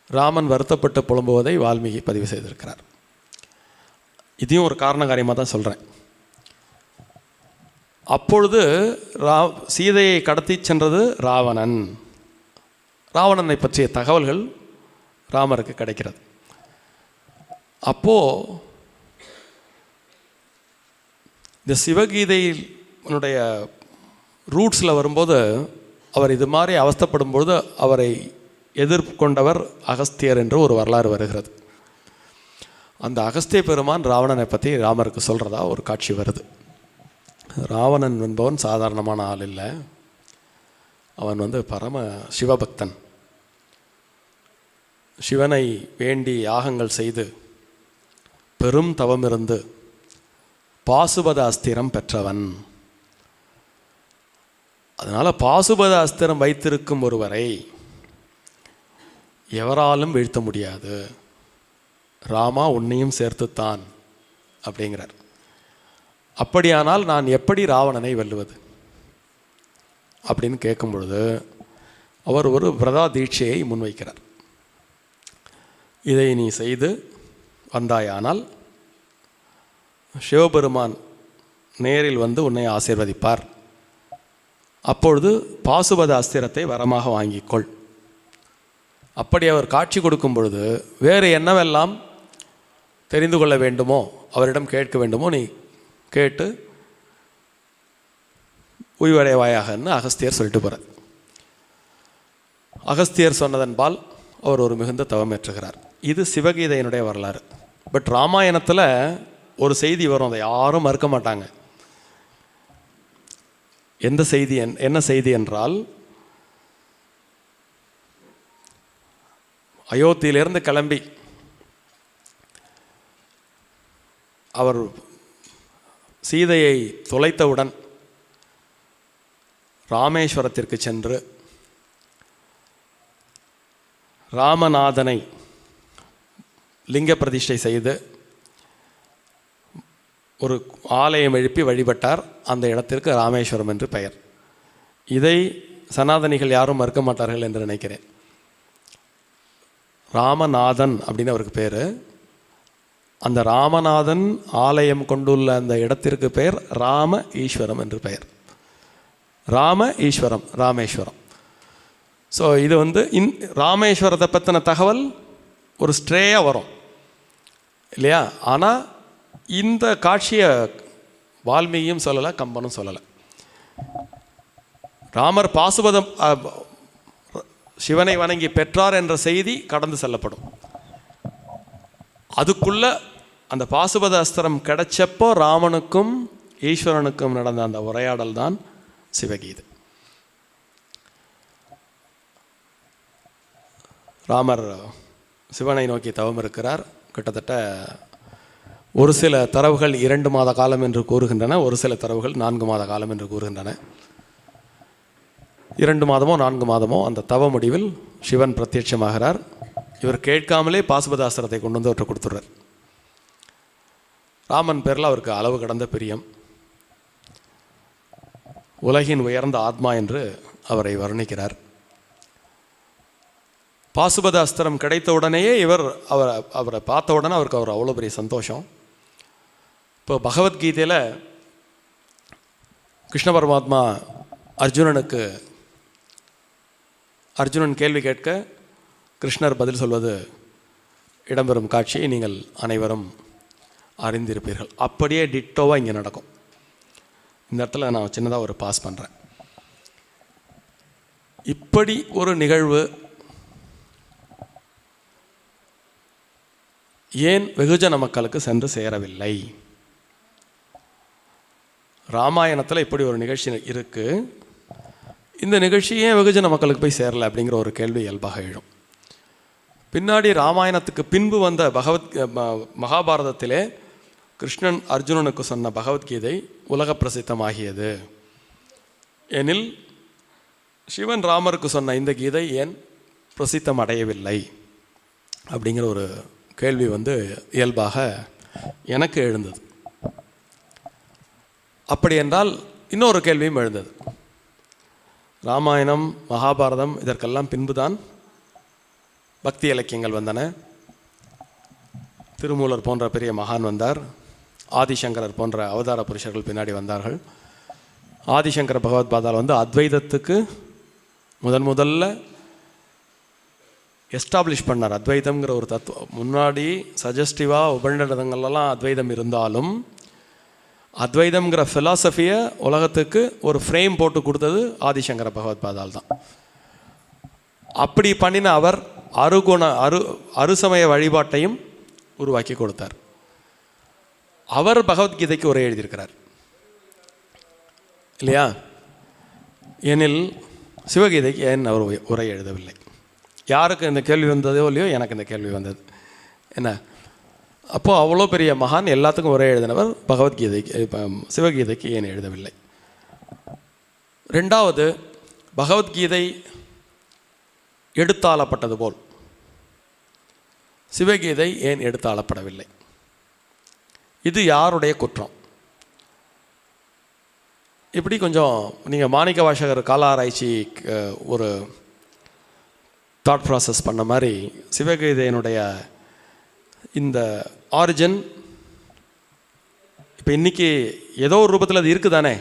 ராமன் வருத்தப்பட்டு புலம்புவதை வால்மீகி பதிவு செய்திருக்கிறார். இதையும் ஒரு காரணகாரியமாக தான் சொல்கிறேன். அப்பொழுது சீதையை கடத்தி சென்றது ராவணன். ராவணனை பற்றிய தகவல்கள் ராமருக்கு கிடைக்கிறது. அப்போது இந்த சிவகீதையினுடைய ரூட்ஸில் வரும்போது அவர் இது மாதிரி அவஸ்தைப்படும் பொழுது அவரை எதிர்கொண்டவர் அகஸ்தியர் என்று ஒரு வரலாறு வருகிறது. அந்த அகஸ்திய பெருமான் ராவணனை பற்றி ராமருக்கு சொல்கிறதா ஒரு காட்சி வருது. ராவணன் என்பவன் சாதாரணமான ஆள் இல்லை. அவன் பரம சிவபக்தன். சிவனை வேண்டி யாகங்கள் செய்து பெரும் தவம் இருந்து பாசுபத அஸ்திரம் பெற்றவன். அதனால் பாசுபத அஸ்திரம் வைத்திருக்கும் ஒருவரை எவராலும் வீழ்த்த முடியாது. ராமா உன்னையும் சேர்த்துத்தான் அப்படிங்கிறார். அப்படியானால் நான் எப்படி ராவணனை வெல்லுவது அப்படின்னு கேட்கும் பொழுது அவர் ஒரு விரதா தீட்சையை முன்வைக்கிறார். இதை நீ செய்து வந்தாயானால் சிவபெருமான் நேரில் உன்னை ஆசீர்வதிப்பார். அப்பொழுது பாசுபத அஸ்திரத்தை வரமாக வாங்கிக்கொள். அப்படி அவர் காட்சி கொடுக்கும் பொழுது வேறு என்னவெல்லாம் தெரிந்து கொள்ள வேண்டுமோ, அவரிடம் கேட்க வேண்டுமோ, நீ கேட்டு உய்வடைவாயாகன்னு அகஸ்தியர் சொல்லிட்டு போகிறார். அகஸ்தியர் சொன்னதன்பால் அவர் ஒரு மிகுந்த தவமேற்றுகிறார். இது சிவகீதையினுடைய வரலாறு. பட் ராமாயணத்தில் ஒரு செய்தி வரும், அதை யாரும் மறுக்க மாட்டாங்க. என்ன செய்தி என்றால், அயோத்தியிலிருந்து கிளம்பி அவர் சீதையை தொலைத்தவுடன் ராமேஸ்வரத்திற்கு சென்று ராமநாதனை லிங்க பிரதிஷ்டை செய்து ஒரு ஆலயம் எழுப்பி வழிபட்டார். அந்த இடத்திற்கு ராமேஸ்வரம் என்று பெயர். இதை சனாதனிகள் யாரும் மறுக்க மாட்டார்கள் என்று நினைக்கிறேன். ராமநாதன் அப்படின்னு அவருக்கு பேர். அந்த ராமநாதன் ஆலயம் கொண்டுள்ள அந்த இடத்திற்கு பெயர் ராம ஈஸ்வரம் என்று பெயர். ராம ஈஸ்வரம், ராமேஸ்வரம். ஸோ இது ராமேஸ்வரத்தை பற்றின தகவல் ஒரு ஸ்ட்ரேயாக வரும் இல்லையா? ஆனால் இந்த காட்சியை வால்மீகியும் சொல்லலை, கம்பனும் சொல்லலை. ராமர் பாசுபதம் சிவனை வணங்கி பெற்றார் என்ற செய்தி கடந்து செல்லப்படும். அதுக்குள்ள அந்த பாசுபத அஸ்திரம் கிடைச்சப்போ ராமனுக்கும் ஈஸ்வரனுக்கும் நடந்த அந்த உரையாடல் தான் சிவகீதை. ராமர் சிவனை நோக்கி தவம் இருக்கிறார். கிட்டத்தட்ட ஒரு சில தரவுகள் 2 மாத காலம் என்று கூறுகின்றன, ஒரு சில தரவுகள் 4 மாத காலம் என்று கூறுகின்றன. 2 மாதமோ 4 மாதமோ அந்த தவ முடிவில் சிவன் பிரத்யட்சமாகிறார். இவர் கேட்காமலே பாசுபதாஸ்திரத்தை கொண்டு அவற்றை கொடுத்துட்றார். ராமன் பேரில் அவருக்கு அளவு கடந்த பிரியம். உலகின் உயர்ந்த ஆத்மா என்று அவரை வர்ணிக்கிறார். பாசுபத அஸ்திரம் கிடைத்த உடனேயே அவரை பார்த்த உடனே அவருக்கு அவ்வளோ பெரிய சந்தோஷம். இப்போ பகவத்கீதையில் கிருஷ்ண பரமாத்மா அர்ஜுனன் கேள்வி கேட்க கிருஷ்ணர் பதில் சொல்வது இடம்பெறும் காட்சியை நீங்கள் அனைவரும் அறிந்திருப்பீர்கள். அப்படியே டிட்டோவாக இங்கே நடக்கும். இந்த இடத்துல நான் சின்னதாக ஒரு பாஸ் பண்ணுறேன். இப்படி ஒரு நிகழ்வு ஏன் வெகுஜன மக்களுக்கு சென்று சேரவில்லை? ராமாயணத்தில் இப்படி ஒரு நிகழ்ச்சி இருக்குது, இந்த நிகழ்ச்சி ஏன் வெகுஜன மக்களுக்கு போய் சேரலை அப்படிங்கிற ஒரு கேள்வி இயல்பாக எழும். பின்னாடி ராமாயணத்துக்கு பின்பு வந்த மகாபாரதத்திலே கிருஷ்ணன் அர்ஜுனனுக்கு சொன்ன பகவத்கீதை உலக பிரசித்தமாகியது. எனில் சிவன் ராமருக்கு சொன்ன இந்த கீதை ஏன் பிரசித்தம் அடையவில்லை அப்படிங்கிற ஒரு கேள்வி இயல்பாக எனக்கு எழுந்தது. அப்படி என்றால் இன்னொரு கேள்வியும் எழுந்தது. ராமாயணம் மகாபாரதம் இதற்கெல்லாம் பின்புதான் பக்தி இலக்கியங்கள் வந்தன. திருமூலர் போன்ற பெரிய மகான் வந்தார். ஆதிசங்கரர் போன்ற அவதார புருஷர்கள் பின்னாடி வந்தார்கள். ஆதிசங்கர பகவத்பாதால் அத்வைதத்துக்கு முதல்ல எஸ்டாப்ளிஷ் பண்ணார். அத்வைதம்ங்கிற ஒரு தத்துவம் முன்னாடி சஜஸ்டிவாக உபநிடதங்கள்லாம் அத்வைதம் இருந்தாலும் அத்வைதம்ங்கிற ஃபிலாசபியை உலகத்துக்கு ஒரு ஃப்ரேம் போட்டு கொடுத்தது ஆதிசங்கர பகவத்பாதால் தான். அப்படி பண்ணின அவர் அறுசமய வழிபாட்டையும் உருவாக்கி கொடுத்தார். அவர் பகவத்கீதைக்கு உரை எழுதியிருக்கிறார் இல்லையா? எனில் சிவகீதைக்கு ஏன் அவர் உரை எழுதவில்லை? யாருக்கு இந்த கேள்வி வந்ததோ இல்லையோ, எனக்கு இந்த கேள்வி வந்தது. என்ன அப்போது அவ்வளோ பெரிய மகான் எல்லாத்துக்கும் உரை எழுதினவர் பகவத்கீதைக்கு சிவகீதைக்கு ஏன் எழுதவில்லை? ரெண்டாவது, பகவத்கீதை எடுத்தாளப்பட்டது போல் சிவகீதை ஏன் எடுத்தாளப்படவில்லை? இது யாருடைய குற்றம்? இப்படி கொஞ்சம் நீங்கள் மாணிக்க வாசகர் கால ஆராய்ச்சி ஒரு தாட் ப்ராசஸ் பண்ண மாதிரி சிவகீதையினுடைய இந்த ஆரிஜின் இப்போ இன்றைக்கி ஏதோ ஒரு ரூபத்தில் அது இருக்குதானே,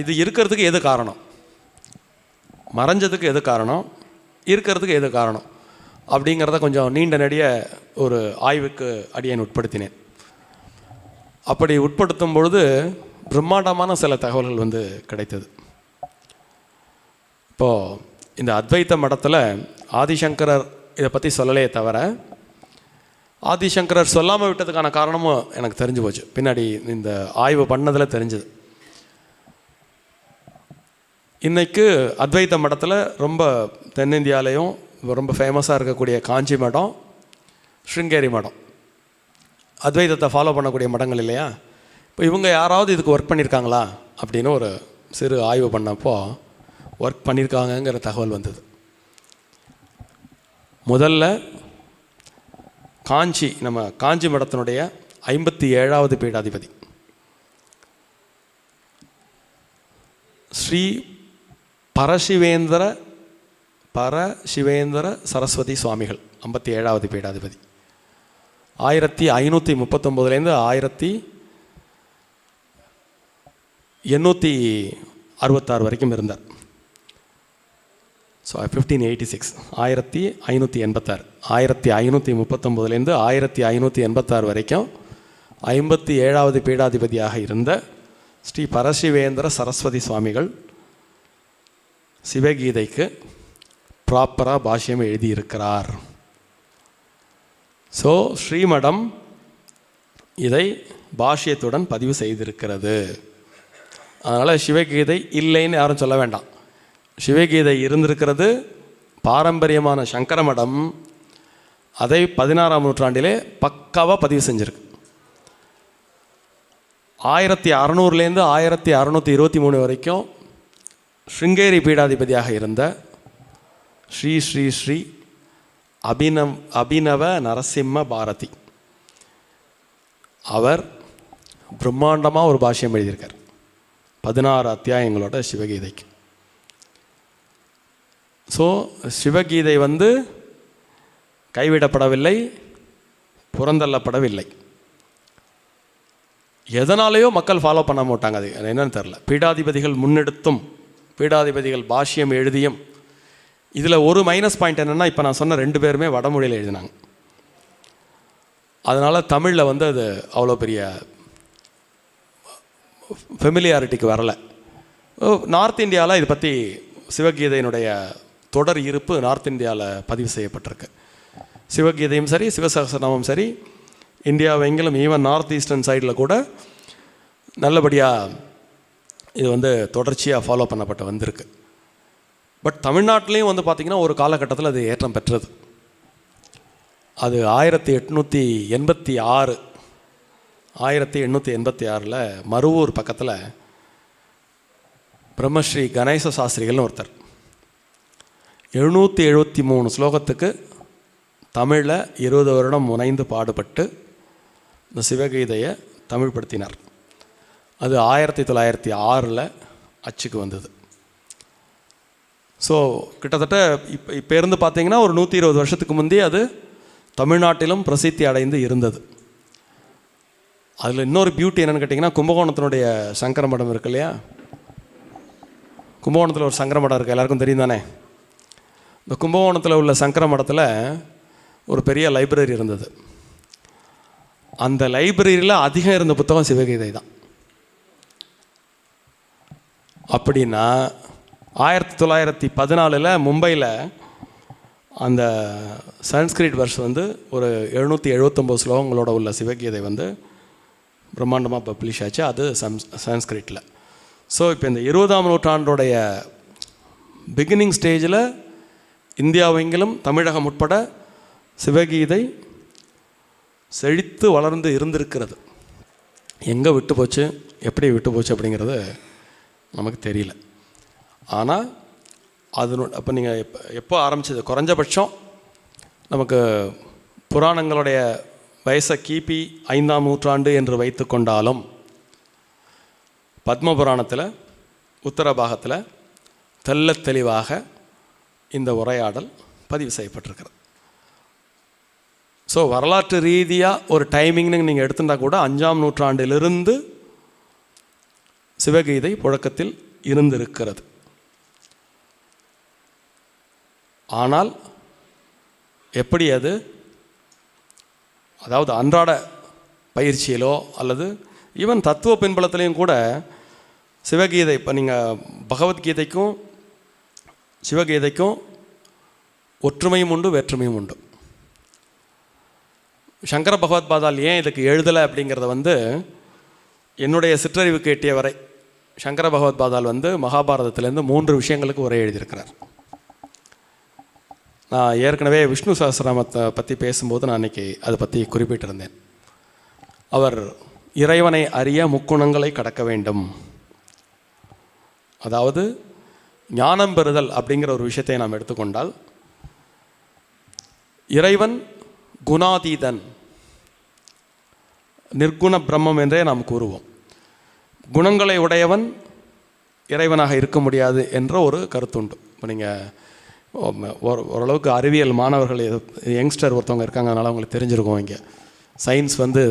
இது இருக்கிறதுக்கு எது காரணம்? மறைஞ்சதுக்கு எது காரணம்? இருக்கிறதுக்கு எது காரணம்? அப்படிங்கிறத கொஞ்சம் நீண்ட நெடிய ஒரு ஆய்வுக்கு அடியேன் உட்படுத்தினேன். அப்படி உட்படுத்தும் பொழுது பிரம்மாண்டமான சில தகவல்கள் கிடைத்தது. இப்போது இந்த அத்வைத்த மடத்தில் ஆதிசங்கரர் இதை பற்றி சொல்லலையே தவிர, ஆதிசங்கரர் சொல்லாமல் விட்டதுக்கான காரணமும் எனக்கு தெரிஞ்சு போச்சு. பின்னாடி இந்த ஆய்வு பண்ணதில் தெரிஞ்சது. இன்றைக்கு அத்வைத்த மடத்தில் ரொம்ப தென்னிந்தியாலேயும் ரொம்ப ஃபேமஸாக இருக்கக்கூடிய காஞ்சி மடம், ஸ்ருங்கேரி மடம், அத்வைதத்தை ஃபாலோ பண்ணக்கூடிய மடங்கள் இல்லையா? இப்போ இவங்க யாராவது இதுக்கு ஒர்க் பண்ணியிருக்காங்களா அப்படின்னு ஒரு சிறு ஆய்வு பண்ணப்போ ஒர்க் பண்ணியிருக்காங்கங்கிற தகவல் வந்தது. முதல்ல நம்ம காஞ்சி மடத்தினுடைய 57வது பீடாதிபதி ஸ்ரீ பரசிவேந்திர சரஸ்வதி சுவாமிகள் 57வது பீடாதிபதி 1539 1866 வரைக்கும் இருந்தார். ஸோ 1586 1586 1539 1586 வரைக்கும் 57வது பீடாதிபதியாக இருந்த ஸ்ரீ பரசிவேந்திர சரஸ்வதி சுவாமிகள் சிவகீதைக்கு ப்ராப்பராக பாஷ்யம் எழுதியிருக்கிறார். ஸோ ஸ்ரீமடம் இதை பாஷ்யத்துடன் பதிவு செய்திருக்கிறது. அதனால் சிவகீதை இல்லைன்னு யாரும் சொல்ல வேண்டாம். சிவகீதை இருந்திருக்கிறது. பாரம்பரியமான சங்கர மடம் அதை 16ஆம் நூற்றாண்டிலே பக்காவாக பதிவு செஞ்சிருக்கு. 1600 1623 வரைக்கும் ஸ்ருங்கேரி பீடாதிபதியாக இருந்த ஸ்ரீ ஸ்ரீ ஸ்ரீ அபினவ நரசிம்ம பாரதி அவர் பிரம்மாண்டமாக ஒரு பாஷ்யம் எழுதியிருக்கார். 16 அத்தியாயங்களோட சிவகீதைக்கு. ஸோ சிவகீதை வந்து கைவிடப்படவில்லை, புறந்தள்ளப்படவில்லை. எதனாலேயோ மக்கள் ஃபாலோ பண்ண மாட்டாங்க, அது என்னன்னு தெரில. பீடாதிபதிகள் முன்னெடுத்தும் பீடாதிபதிகள் பாஷ்யம் எழுதியும். இதில் ஒரு மைனஸ் பாயிண்ட் என்னென்னா, இப்போ நான் சொன்ன 2 பேருமே வடமொழியில் எழுதினாங்க. அதனால் தமிழில் வந்து அது அவ்வளோ பெரிய ஃபெமிலியாரிட்டிக்கு வரலை. நார்த் இந்தியாவில் இதை பற்றி சிவகீதையினுடைய தொடர் இருப்பு நார்த் இந்தியாவில் பதிவு செய்யப்பட்டிருக்கு. சிவகீதையும் சரி, சிவசகஸ்ரநாமம் சரி, இந்தியாவெங்கிலும் ஈவன் நார்த் ஈஸ்டர்ன் சைடில் கூட நல்லபடியாக இது வந்து தொடர்ச்சியாக ஃபாலோ பண்ணப்பட்டு வந்திருக்கு. பட் தமிழ்நாட்டிலையும் வந்து பார்த்திங்கன்னா ஒரு காலகட்டத்தில் அது ஏற்றம் பெற்றது. அது 1886 மருவூர் பக்கத்தில் பிரம்மஸ்ரீ கணேச சாஸ்திரிகள்னு ஒருத்தர் 773 ஸ்லோகத்துக்கு தமிழில் 20 வருடம் முனைந்து பாடுபட்டு இந்த சிவகீதையை தமிழ்படுத்தினார். அது 1906 அச்சுக்கு வந்தது. ஸோ கிட்டத்தட்ட இப்போ இருந்து பார்த்தீங்கன்னா ஒரு 120 வருஷத்துக்கு முந்தைய அது தமிழ்நாட்டிலும் பிரசித்தி அடைந்து இருந்தது. அதில் இன்னொரு பியூட்டி என்னென்னு கேட்டிங்கன்னா, கும்பகோணத்தினுடைய சங்கர மடம் இருக்கு இல்லையா, கும்பகோணத்தில் ஒரு சங்கர மடம் இருக்குது, எல்லாருக்கும் தெரியும் தானே. இந்த கும்பகோணத்தில் உள்ள சங்கர மடத்தில் ஒரு பெரிய லைப்ரரி இருந்தது. அந்த லைப்ரரியில் அதிகம் இருந்த புத்தகம் சிவகீதை தான். அப்படின்னா 1914 மும்பையில் அந்த சன்ஸ்கிரிட் வெர்ஸ் வந்து ஒரு 779 ஸ்லோகங்களோட உள்ள சிவகீதை வந்து பிரம்மாண்டமாக பப்ளிஷ் ஆச்சு. அது சன்ஸ்கிரிட்டில். ஸோ இப்போ இந்த 20ஆம் நூற்றாண்டுடைய பிகினிங் ஸ்டேஜில் இந்தியாவெங்கிலும் தமிழகம் உட்பட சிவகீதை செழித்து வளர்ந்து இருந்திருக்கிறது. எங்கே விட்டு போச்சு, எப்படி விட்டு போச்சு அப்படிங்கிறது நமக்கு தெரியல. ஆனால் அது அப்போ நீங்கள் எப்போ ஆரம்பிச்சது, குறைஞ்சபட்சம் நமக்கு புராணங்களுடைய வயசை கிபி 5ஆம் நூற்றாண்டு என்று வைத்து கொண்டாலும் பத்ம புராணத்தில் உத்தரபாகத்தில் தெள்ள தெளிவாக இந்த உரையாடல் பதிவு செய்யப்பட்டிருக்கிறது. ஸோ வரலாற்று ரீதியாக ஒரு டைமிங்னு நீங்கள் எடுத்துட்டா கூட 5ஆம் நூற்றாண்டிலிருந்து சிவகீதை புழக்கத்தில் இருந்திருக்கிறது. ஆனால் எப்படி அது, அதாவது அன்றாட பயிற்சியிலோ அல்லது ஈவன் தத்துவ பின்பலத்திலையும் கூட சிவகீதை, இப்போ நீங்கள் பகவத்கீதைக்கும் சிவகீதைக்கும் ஒற்றுமையும் உண்டு, வேற்றுமையும் உண்டு. சங்கர பகவத்பாதால் ஏன் இதுக்கு எழுதலை அப்படிங்கிறத வந்து என்னுடைய சிற்றறிவுக்கு எட்டிய வரை சங்கர பகவத்பாதால் வந்து மகாபாரதத்திலேருந்து 3 விஷயங்களுக்கு உரை எழுதியிருக்கிறார். நான் ஏற்கனவே விஷ்ணு சஹஸ்ரநாமத்தை பற்றி பேசும்போது நான் அன்றைக்கி அதை பற்றி குறிப்பிட்டிருந்தேன். அவர் இறைவனை அறிய முக்குணங்களை கடக்க வேண்டும், அதாவது ஞானம் பெறுதல் அப்படிங்கிற ஒரு விஷயத்தை நாம் எடுத்துக்கொண்டால், இறைவன் குணாதீதன், நிர்குண பிரம்மம் என்றே நாம் கூறுவோம். குணங்களை உடையவன் இறைவனாக இருக்க முடியாது என்ற ஒரு கருத்துண்டு. இப்போ நீங்கள் ஓரளவுக்கு அறிவியல் மாணவர்கள், யங்ஸ்டர் ஒருத்தவங்க இருக்காங்க, அதனால் அவங்களுக்கு தெரிஞ்சிருக்கும். இங்கே சயின்ஸ் வந்து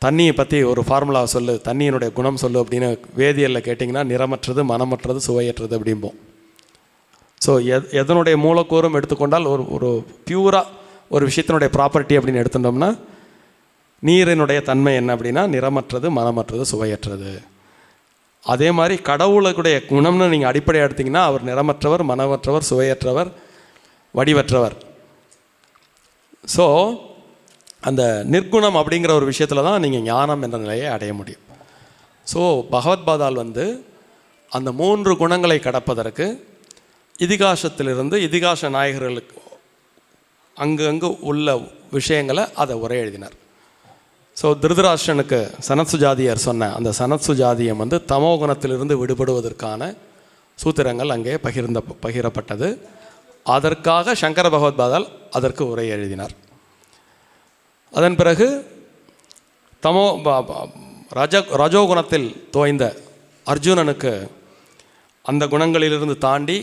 தண்ணியை பற்றி ஒரு ஃபார்முலா சொல்லு, தண்ணியினுடைய குணம் சொல்லு அப்படின்னு வேதியியலில் கேட்டிங்கன்னா நிறமற்றது, மனமற்றது, சுவையற்றது அப்படிம்போம். ஸோ எதனுடைய மூலக்கூறும் எடுத்துக்கொண்டால் ஒரு பியூராக ஒரு விஷயத்தினுடைய ப்ராப்பர்ட்டி அப்படின்னு எடுத்துட்டோம்னா, நீரினுடைய தன்மை என்ன அப்படின்னா நிறமற்றது, மனமற்றது, சுவையற்றது. அதே மாதிரி கடவுளுடைய குணம்னு நீங்கள் அடிப்படையாக எடுத்திங்கன்னா அவர் நிறமற்றவர், மனமற்றவர், சுவையற்றவர், வடிவற்றவர். ஸோ அந்த நிர்குணம் அப்படிங்கிற ஒரு விஷயத்தில் தான் நீங்கள் ஞானம் என்ற நிலையை அடைய முடியும். ஸோ பகவத்பாதால் வந்து அந்த 3 குணங்களை கடப்பதற்கு இதிகாசத்திலிருந்து இதிகாச நாயகர்களுக்கு அங்கங்கே உள்ள விஷயங்களை அதை உரை எழுதினார். ஸோ திருதராஷ்டிரனுக்கு சனத்சுஜாதியர் சொன்ன அந்த சனத்சுஜாதியம் வந்து தமோ குணத்திலிருந்து விடுபடுவதற்கான சூத்திரங்கள் அங்கே பகிரப்பட்டது. அதற்காக சங்கர பகவத்பாதால் அதற்கு உரை எழுதினார். அதன் பிறகு ரஜோகுணத்தில் தோய்ந்த அர்ஜுனனுக்கு அந்த குணங்களிலிருந்து தாண்டி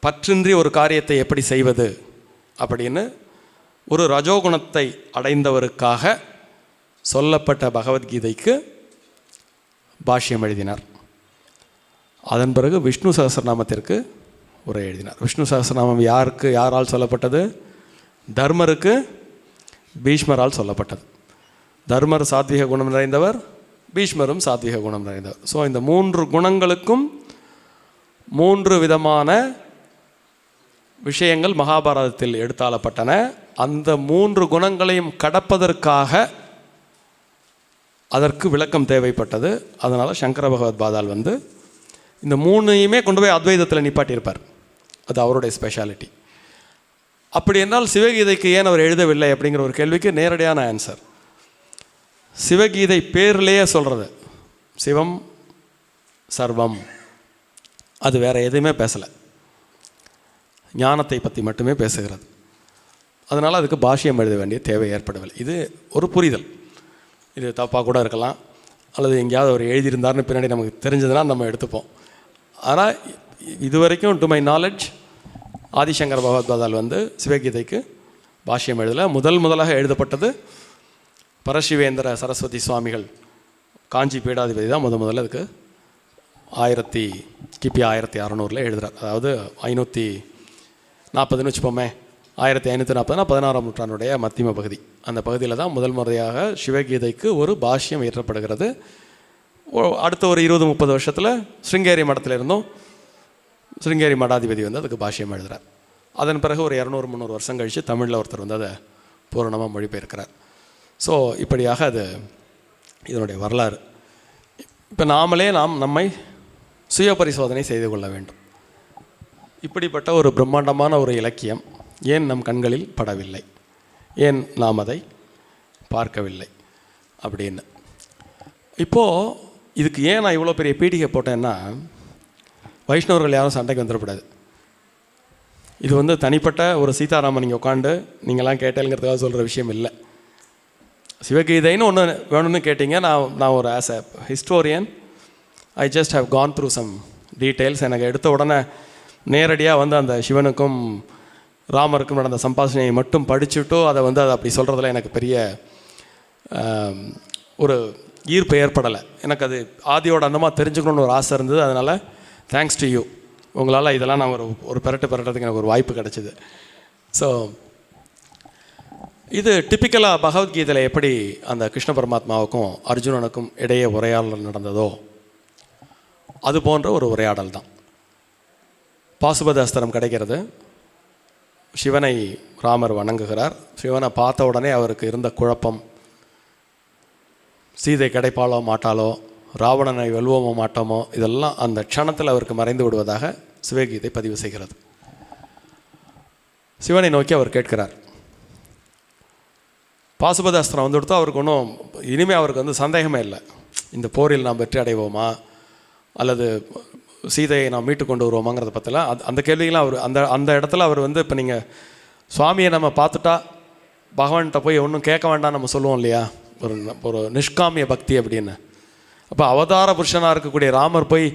பற்றின்றி ஒரு காரியத்தை எப்படி செய்வது அப்படின்னு ஒரு ரஜோகுணத்தை அடைந்தவருக்காக சொல்லப்பட்ட பகவத்கீதைக்கு பாஷ்யம் எழுதினார். அதன் பிறகு விஷ்ணு சகஸ்ரநாமத்திற்கு உரை எழுதினார். விஷ்ணு சகஸ்ரநாமம் யாரால் சொல்லப்பட்டது? தர்மருக்கு பீஷ்மரால் சொல்லப்பட்டது. தர்மர் சாத்விக குணம் நிறைந்தவர், பீஷ்மரும் சாத்விக குணம் நிறைந்தவர். ஸோ இந்த 3 குணங்களுக்கும் 3 விதமான விஷயங்கள் மகாபாரதத்தில் எடுத்தாளப்பட்டன. அந்த 3 குணங்களையும் கடப்பதற்காக அதற்கு விளக்கம் தேவைப்பட்டது. அதனால் சங்கர பகவத் பாதால் இந்த 3ஐயுமே கொண்டு போய் அத்வைதத்தில் நிப்பாட்டியிருப்பார். அது அவருடைய ஸ்பெஷாலிட்டி. அப்படி என்றால் சிவகீதைக்கு ஏன் அவர் எழுதவில்லை அப்படிங்கிற ஒரு கேள்விக்கு நேரடியான ஆன்சர், சிவகீதை பேர்லேயே சொல்கிறது சிவம் சர்வம், அது வேறு எதுவுமே பேசலை, ஞானத்தை பற்றி மட்டுமே பேசுகிறது. அதனால் அதுக்கு பாஷ்யம் எழுத வேண்டிய தேவை ஏற்படவில்லை. இது ஒரு புரிதல். இது தப்பாக கூட இருக்கலாம், அல்லது எங்கேயாவது அவர் எழுதியிருந்தார்னு பின்னாடி நமக்கு தெரிஞ்சதுன்னா நம்ம எடுத்துப்போம். ஆனால் இது வரைக்கும் டு மை நாலெட்ஜ் ஆதிசங்கர பகவத்பாதால் சிவகீதைக்கு பாஷ்யம் எழுதலை. முதலாக எழுதப்பட்டது பரசிவேந்திர சரஸ்வதி சுவாமிகள் காஞ்சி பீடாதிபதி தான் முதல்ல அதுக்கு கிபி 1600 எழுதுகிறார். அதாவது 540 வச்சுப்போமே, 1540 16ஆம் நூற்றாண்டுடைய மத்தியம பகுதி. அந்த பகுதியில் தான் முதல் முறையாக சிவகீதைக்கு ஒரு பாஷ்யம் இயற்றப்படுகிறது. அடுத்த ஒரு 20-30 வருஷத்தில் ஸ்ருங்கேரி மடத்தில் இருந்தும் ஸ்ருங்கேரி மடாதிபதி அதுக்கு பாஷ்யம் எழுதுகிறார். அதன் பிறகு ஒரு 200-300 வருஷம் கழித்து தமிழில் ஒருத்தர் அதை பூரணமாக மொழிபெயர்க்கிறார். ஸோ இப்படியாக அது இதனுடைய வரலாறு. இப்போ நம்மை சுய பரிசோதனை செய்து கொள்ள வேண்டும். இப்படிப்பட்ட ஒரு பிரம்மாண்டமான ஒரு இலக்கியம் ஏன் நம் கண்களில் படவில்லை, ஏன் நாம் அதை பார்க்கவில்லை அப்படின்னு. இப்போது இதுக்கு ஏன் நான் இவ்வளோ பெரிய பீடிகை போட்டேன்னா, வைஷ்ணவர்கள் யாரும் சண்டைக்கு வந்துடக்கூடாது. இது தனிப்பட்ட ஒரு சீதாராமன் நீங்கள் உட்காந்து நீங்களாம் கேட்டேங்கிறதுக்காக சொல்கிற விஷயம் இல்லை. சிவகீதைன்னு ஒன்று வேணும்னு கேட்டிங்க. நான் ஒரு as a historian I just have gone through some details. எனக்கு எடுத்த உடனே நேரடியாக அந்த சிவனுக்கும் ராமருக்கும் நடந்த சம்பாஷணையை மட்டும் படிச்சுட்டோ அதை அதை அப்படி சொல்கிறதுல எனக்கு பெரிய ஒரு ஈர்ப்பு ஏற்படலை. எனக்கு அது ஆதியோட அந்தமாக தெரிஞ்சுக்கணுன்னு ஒரு ஆசை இருந்தது. அதனால் தேங்க்ஸ் டு யூ, உங்களால் இதெல்லாம் நான் ஒரு பெறட்டுறதுக்கு எனக்கு ஒரு வாய்ப்பு கிடச்சிது. ஸோ இது டிப்பிக்கலாக பகவத்கீதையில் எப்படி அந்த கிருஷ்ண பரமாத்மாவுக்கும் அர்ஜுனனுக்கும் இடையே உரையாடல் நடந்ததோ அது போன்ற ஒரு உரையாடல் தான். பாசுபத அஸ்திரம் கிடைக்கிறது, சிவனை ராமர் வணங்குகிறார். சிவனை பார்த்த உடனே அவருக்கு இருந்த குழப்பம், சீதை கிடைப்பாளோ மாட்டாளோ, ராவணனை வெல்வோமோ மாட்டோமோ, இதெல்லாம் அந்த க்ஷணத்தில் அவருக்கு மறைந்து விடுவதாக சிவகீதை பதிவு செய்கிறது. சிவனை நோக்கி அவர் கேட்கிறார். பாசுபத அஸ்திரம் கொடுத்தா அவருக்கு ஒன்றும் இனிமேல் அவருக்கு சந்தேகமே இல்லை, இந்த போரில் நாம் வெற்றி அடைவோமா அல்லது சீதையை நாம் மீட்டு கொண்டு வருவோமாங்கிறத பற்றிலாம் அந்த கேள்விகளாம் அவர் அந்த இடத்துல அவர் இப்போ நீங்கள் சுவாமியை நம்ம பார்த்துட்டா பகவான்கிட்ட போய் ஒன்றும் கேட்க வேண்டாம் நம்ம சொல்லுவோம் இல்லையா, ஒரு நிஷ்காமிய பக்தி அப்படின்னு. அப்போ அவதார புருஷனாக இருக்கக்கூடிய ராமர் போய்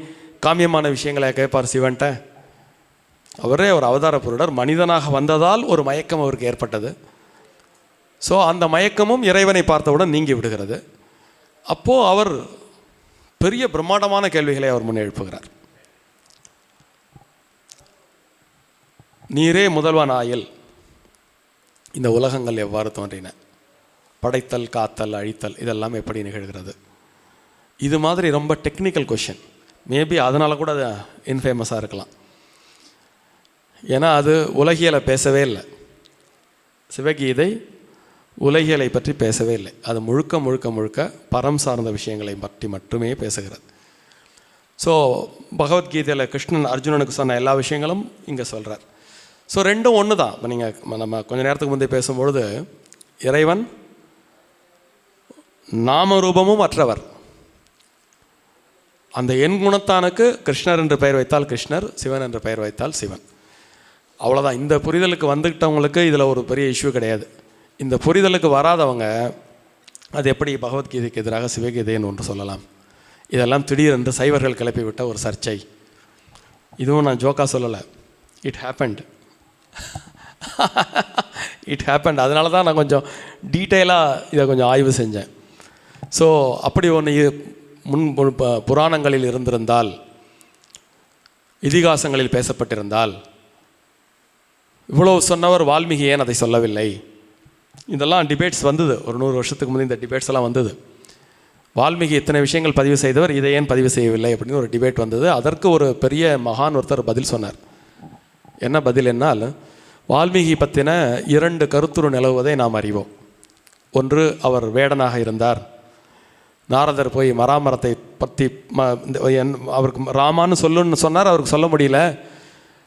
காமியமான விஷயங்களை கேட்பார் சிவன்ட்ட? அவரே ஒரு அவதார புருடர், மனிதனாக வந்ததால் ஒரு மயக்கம் அவருக்கு ஏற்பட்டது. ஸோ அந்த மயக்கமும் இறைவனை பார்த்தவுடன் நீங்கி விடுகிறது. அப்போது அவர் பெரிய பிரம்மாண்டமான கேள்விகளை அவர் முன் எழுப்புகிறார். நீரே முதல்வன் ஆயில் இந்த உலகங்கள் எவ்வாறு தோன்றின, படைத்தல் காத்தல் அழித்தல் இதெல்லாம் எப்படி நிகழ்கிறது? இது மாதிரி ரொம்ப டெக்னிக்கல் கொஷின். மேபி அதனால் கூட அது இன்ஃபேமஸாக இருக்கலாம். ஏன்னா அது உலகியலை பேசவே இல்லை. சிவகீதை உலகியலை பற்றி பேசவே இல்லை. அது முழுக்க முழுக்க முழுக்க பரம் சார்ந்த விஷயங்களை பற்றி மட்டுமே பேசுகிறது. ஸோ பகவத்கீதையில் கிருஷ்ணன் அர்ஜுனனுக்கு சொன்ன எல்லா விஷயங்களும் இங்கே சொல்கிறார். ஸோ ரெண்டும் ஒன்று தான். இப்போ நீங்கள் நம்ம கொஞ்சம் நேரத்துக்கு முந்தைய பேசும்பொழுது இறைவன் நாம ரூபமும் அற்றவர். அந்த எண் குணத்தானுக்கு கிருஷ்ணர் என்று பெயர் வைத்தால் கிருஷ்ணர், சிவன் என்று பெயர் வைத்தால் சிவன். அவ்வளோதான். இந்த புரிதலுக்கு வந்துக்கிட்டவங்களுக்கு இதில் ஒரு பெரிய இஷ்யூ கிடையாது. இந்த புரிதலுக்கு வராதவங்க அது எப்படி பகவத்கீதைக்கு எதிராக சிவகீதைன்னு ஒன்று சொல்லலாம்? இதெல்லாம் திடீரென்று சைவர்கள் கிளப்பிவிட்ட ஒரு சர்ச்சை. இதுவும் நான் ஜோக்காக சொல்லலை, இட் ஹேப்பண்ட். It happened. அதனால தான் நான் கொஞ்சம் டீட்டெயிலாக இதை கொஞ்சம் ஆய்வு செஞ்சேன். ஸோ அப்படி ஒன்று புராணங்களில் இருந்திருந்தால், இதிகாசங்களில் பேசப்பட்டிருந்தால், இவ்வளவு சொன்னவர் வால்மீகி ஏன் அதை சொல்லவில்லை? இதெல்லாம் டிபேட்ஸ் வந்தது. ஒரு 100 வருஷத்துக்கு முந்தைய இந்த டிபேட்ஸ் எல்லாம் வந்தது. வால்மீகி இத்தனை விஷயங்கள் பதிவு செய்தவர், இதை ஏன் பதிவு செய்யவில்லை அப்படின்னு ஒரு டிபேட் வந்தது. அதற்கு ஒரு பெரிய மகான் ஒருத்தர் பதில் சொன்னார். என்ன பதில் என்னால், வால்மீகி பற்றின 2 கருத்துரு நிலவுவதை நாம் அறிவோம். ஒன்று, அவர் வேடனாக இருந்தார். நாரதர் போய் மராமரத்தை பற்றி அவருக்கு ராமான்னு சொல்லுன்னு சொன்னார், அவருக்கு சொல்ல முடியல.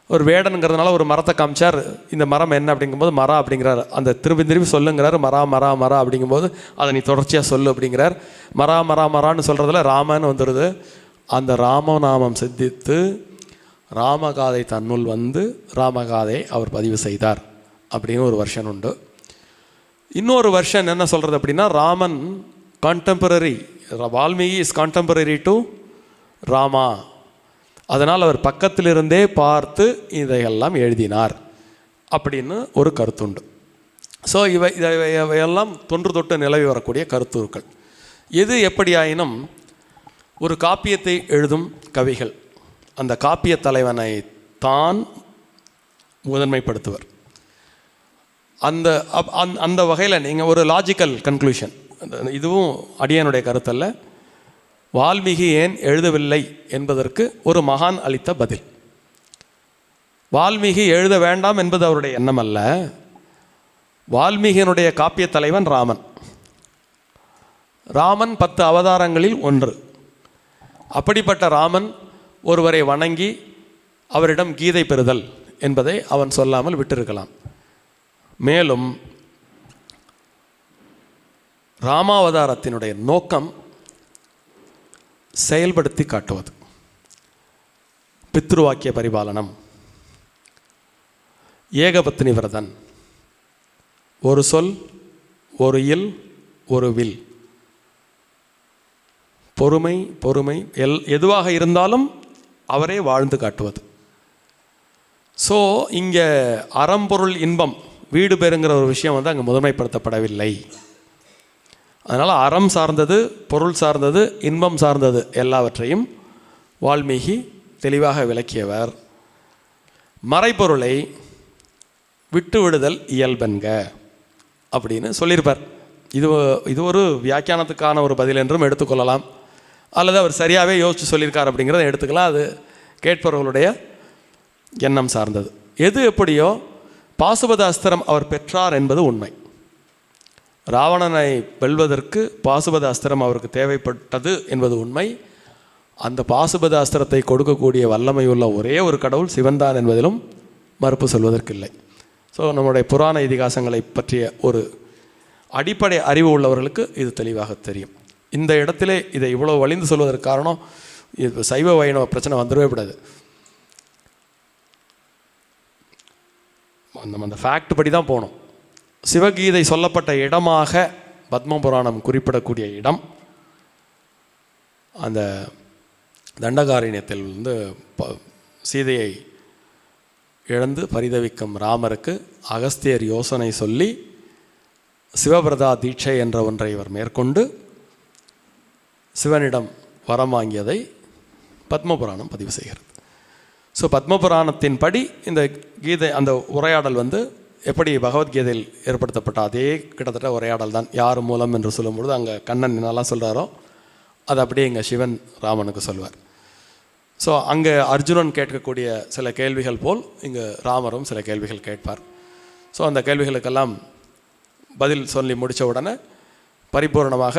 ஒரு வேடனுங்கிறதுனால ஒரு மரத்தை காமிச்சார். இந்த மரம் என்ன அப்படிங்கும்போது மரா அப்படிங்கிறார். அந்த திரும்பி சொல்லுங்கிறார். மரா மரா மரா அப்படிங்கும்போது அதை நீ தொடர்ச்சியாக சொல்லு அப்படிங்கிறார். மரா மரா மரான்னு சொல்கிறதுல ராமன்னு வந்துடுது. அந்த ராமநாமம் சித்தித்து ராமகாதை தன்னுள் வந்து ராமகாதை அவர் பதிவு செய்தார் அப்படின்னு ஒரு வெர்ஷன் உண்டு. இன்னொரு வெர்ஷன் என்ன சொல்கிறது அப்படின்னா, Raman contemporary, Valmiki is contemporary to Rama, அதனால் அவர் பக்கத்திலிருந்தே பார்த்து இதையெல்லாம் எழுதினார் அப்படின்னு ஒரு கருத்துண்டு. ஸோ இவையெல்லாம் தொன்று தொட்டு நிலவி வரக்கூடிய கருத்துருக்கள். எது எப்படியாயினும் ஒரு காப்பியத்தை எழுதும் கவிகள் அந்த காப்பிய தலைவனை தான் முதன்மைப்படுத்துவர். அந்த அந்த வகையில் நீங்கள் ஒரு லாஜிக்கல் கன்க்ளூஷன், இதுவும் அடியனுடைய கருத்தல்ல, வால்மீகி ஏன் எழுதவில்லை என்பதற்கு ஒரு மகான் அளித்த பதில். வால்மீகி எழுத வேண்டாம் என்பது அவருடைய எண்ணம் அல்ல. வால்மீகியினுடைய காப்பிய தலைவன் ராமன். ராமன் 10 அவதாரங்களில் ஒன்று. அப்படிப்பட்ட ராமன் ஒருவரை வணங்கி அவரிடம் கீதை பெறுதல் என்பதை அவன் சொல்லாமல் விட்டிருக்கலாம். மேலும் ராமாவதாரத்தினுடைய நோக்கம் செயல்படுத்தி காட்டுவது, பித்ருவாக்கிய பரிபாலனம், ஏகபத்னி விரதன், ஒரு சொல், ஒரு இல், ஒரு வில், பொறுமை பொறுமை எதுவாக இருந்தாலும் அவரே வாழ்ந்து காட்டுவது. ஸோ இங்கே அறம்பொருள் இன்பம் வீடு பெறுங்கிற ஒரு விஷயம் வந்து அங்கே முதன்மைப்படுத்தப்படவில்லை. அதனால் அறம் சார்ந்தது, பொருள் சார்ந்தது, இன்பம் சார்ந்தது எல்லாவற்றையும் வால்மீகி தெளிவாக விளக்கியவர். மறைப்பொருளை விட்டு விடுதல் இயல்பென்க அப்படின்னு சொல்லியிருப்பார். இது ஒரு வியாக்கியானத்துக்கான ஒரு பதில் என்றும் எடுத்துக்கொள்ளலாம், அல்லது அவர் சரியாகவே யோசித்து சொல்லியிருக்கார் அப்படிங்கிறத எடுத்துக்கலாம். அது கேட்பவர்களுடைய எண்ணம் சார்ந்தது. எது எப்படியோ பாசுபத அஸ்திரம் அவர் பெற்றார் என்பது உண்மை. ராவணனை வெல்வதற்கு பாசுபத அஸ்திரம் அவருக்கு தேவைப்பட்டது என்பது உண்மை. அந்த பாசுபத அஸ்திரத்தை கொடுக்கக்கூடிய வல்லமை உள்ள ஒரே ஒரு கடவுள் சிவன்தான் என்பதிலும் மறுப்பு சொல்வதற்கில்லை. ஸோ நம்முடைய புராண இதிகாசங்களை பற்றிய ஒரு அடிப்படை அறிவு உள்ளவர்களுக்கு இது தெளிவாக தெரியும். இந்த இடத்திலே இதை இவ்வளோ வலிந்து சொல்வதற்கு காரணம், இது சைவ வைணவ பிரச்சனை வந்துடவே கூடாது. நம்ம அந்த ஃபேக்ட் படி தான் போகணும். சிவகீதை சொல்லப்பட்ட இடமாக பத்ம புராணம் குறிப்பிடக்கூடிய இடம் அந்த தண்டகாரண்யத்தில் வந்து சீதையை இழந்து பரிதவிக்கும் ராமருக்கு அகஸ்தியர் யோசனை சொல்லி சிவபிரதா தீட்சை என்ற ஒன்றை இவர் மேற்கொண்டு சிவனிடம் வரம் வாங்கியதை பத்மபுராணம் பதிவு செய்கிறது. ஸோ பத்மபுராணத்தின் படி இந்த கீதை அந்த உரையாடல் வந்து எப்படி பகவத்கீதையில் ஏற்படுத்தப்பட்ட அதே கிட்டத்தட்ட உரையாடல் தான். யார் மூலம் என்று சொல்லும்பொழுது அங்கே கண்ணன் என்னெல்லாம் சொல்கிறாரோ அது அப்படியே இங்கே சிவன் ராமனுக்கு சொல்வார். ஸோ அங்கே அர்ஜுனன் கேட்கக்கூடிய சில கேள்விகள் போல் இங்கு ராமரும் சில கேள்விகள் கேட்பார். ஸோ அந்த கேள்விகளுக்கெல்லாம் பதில் சொல்லி முடித்த உடனே பரிபூர்ணமாக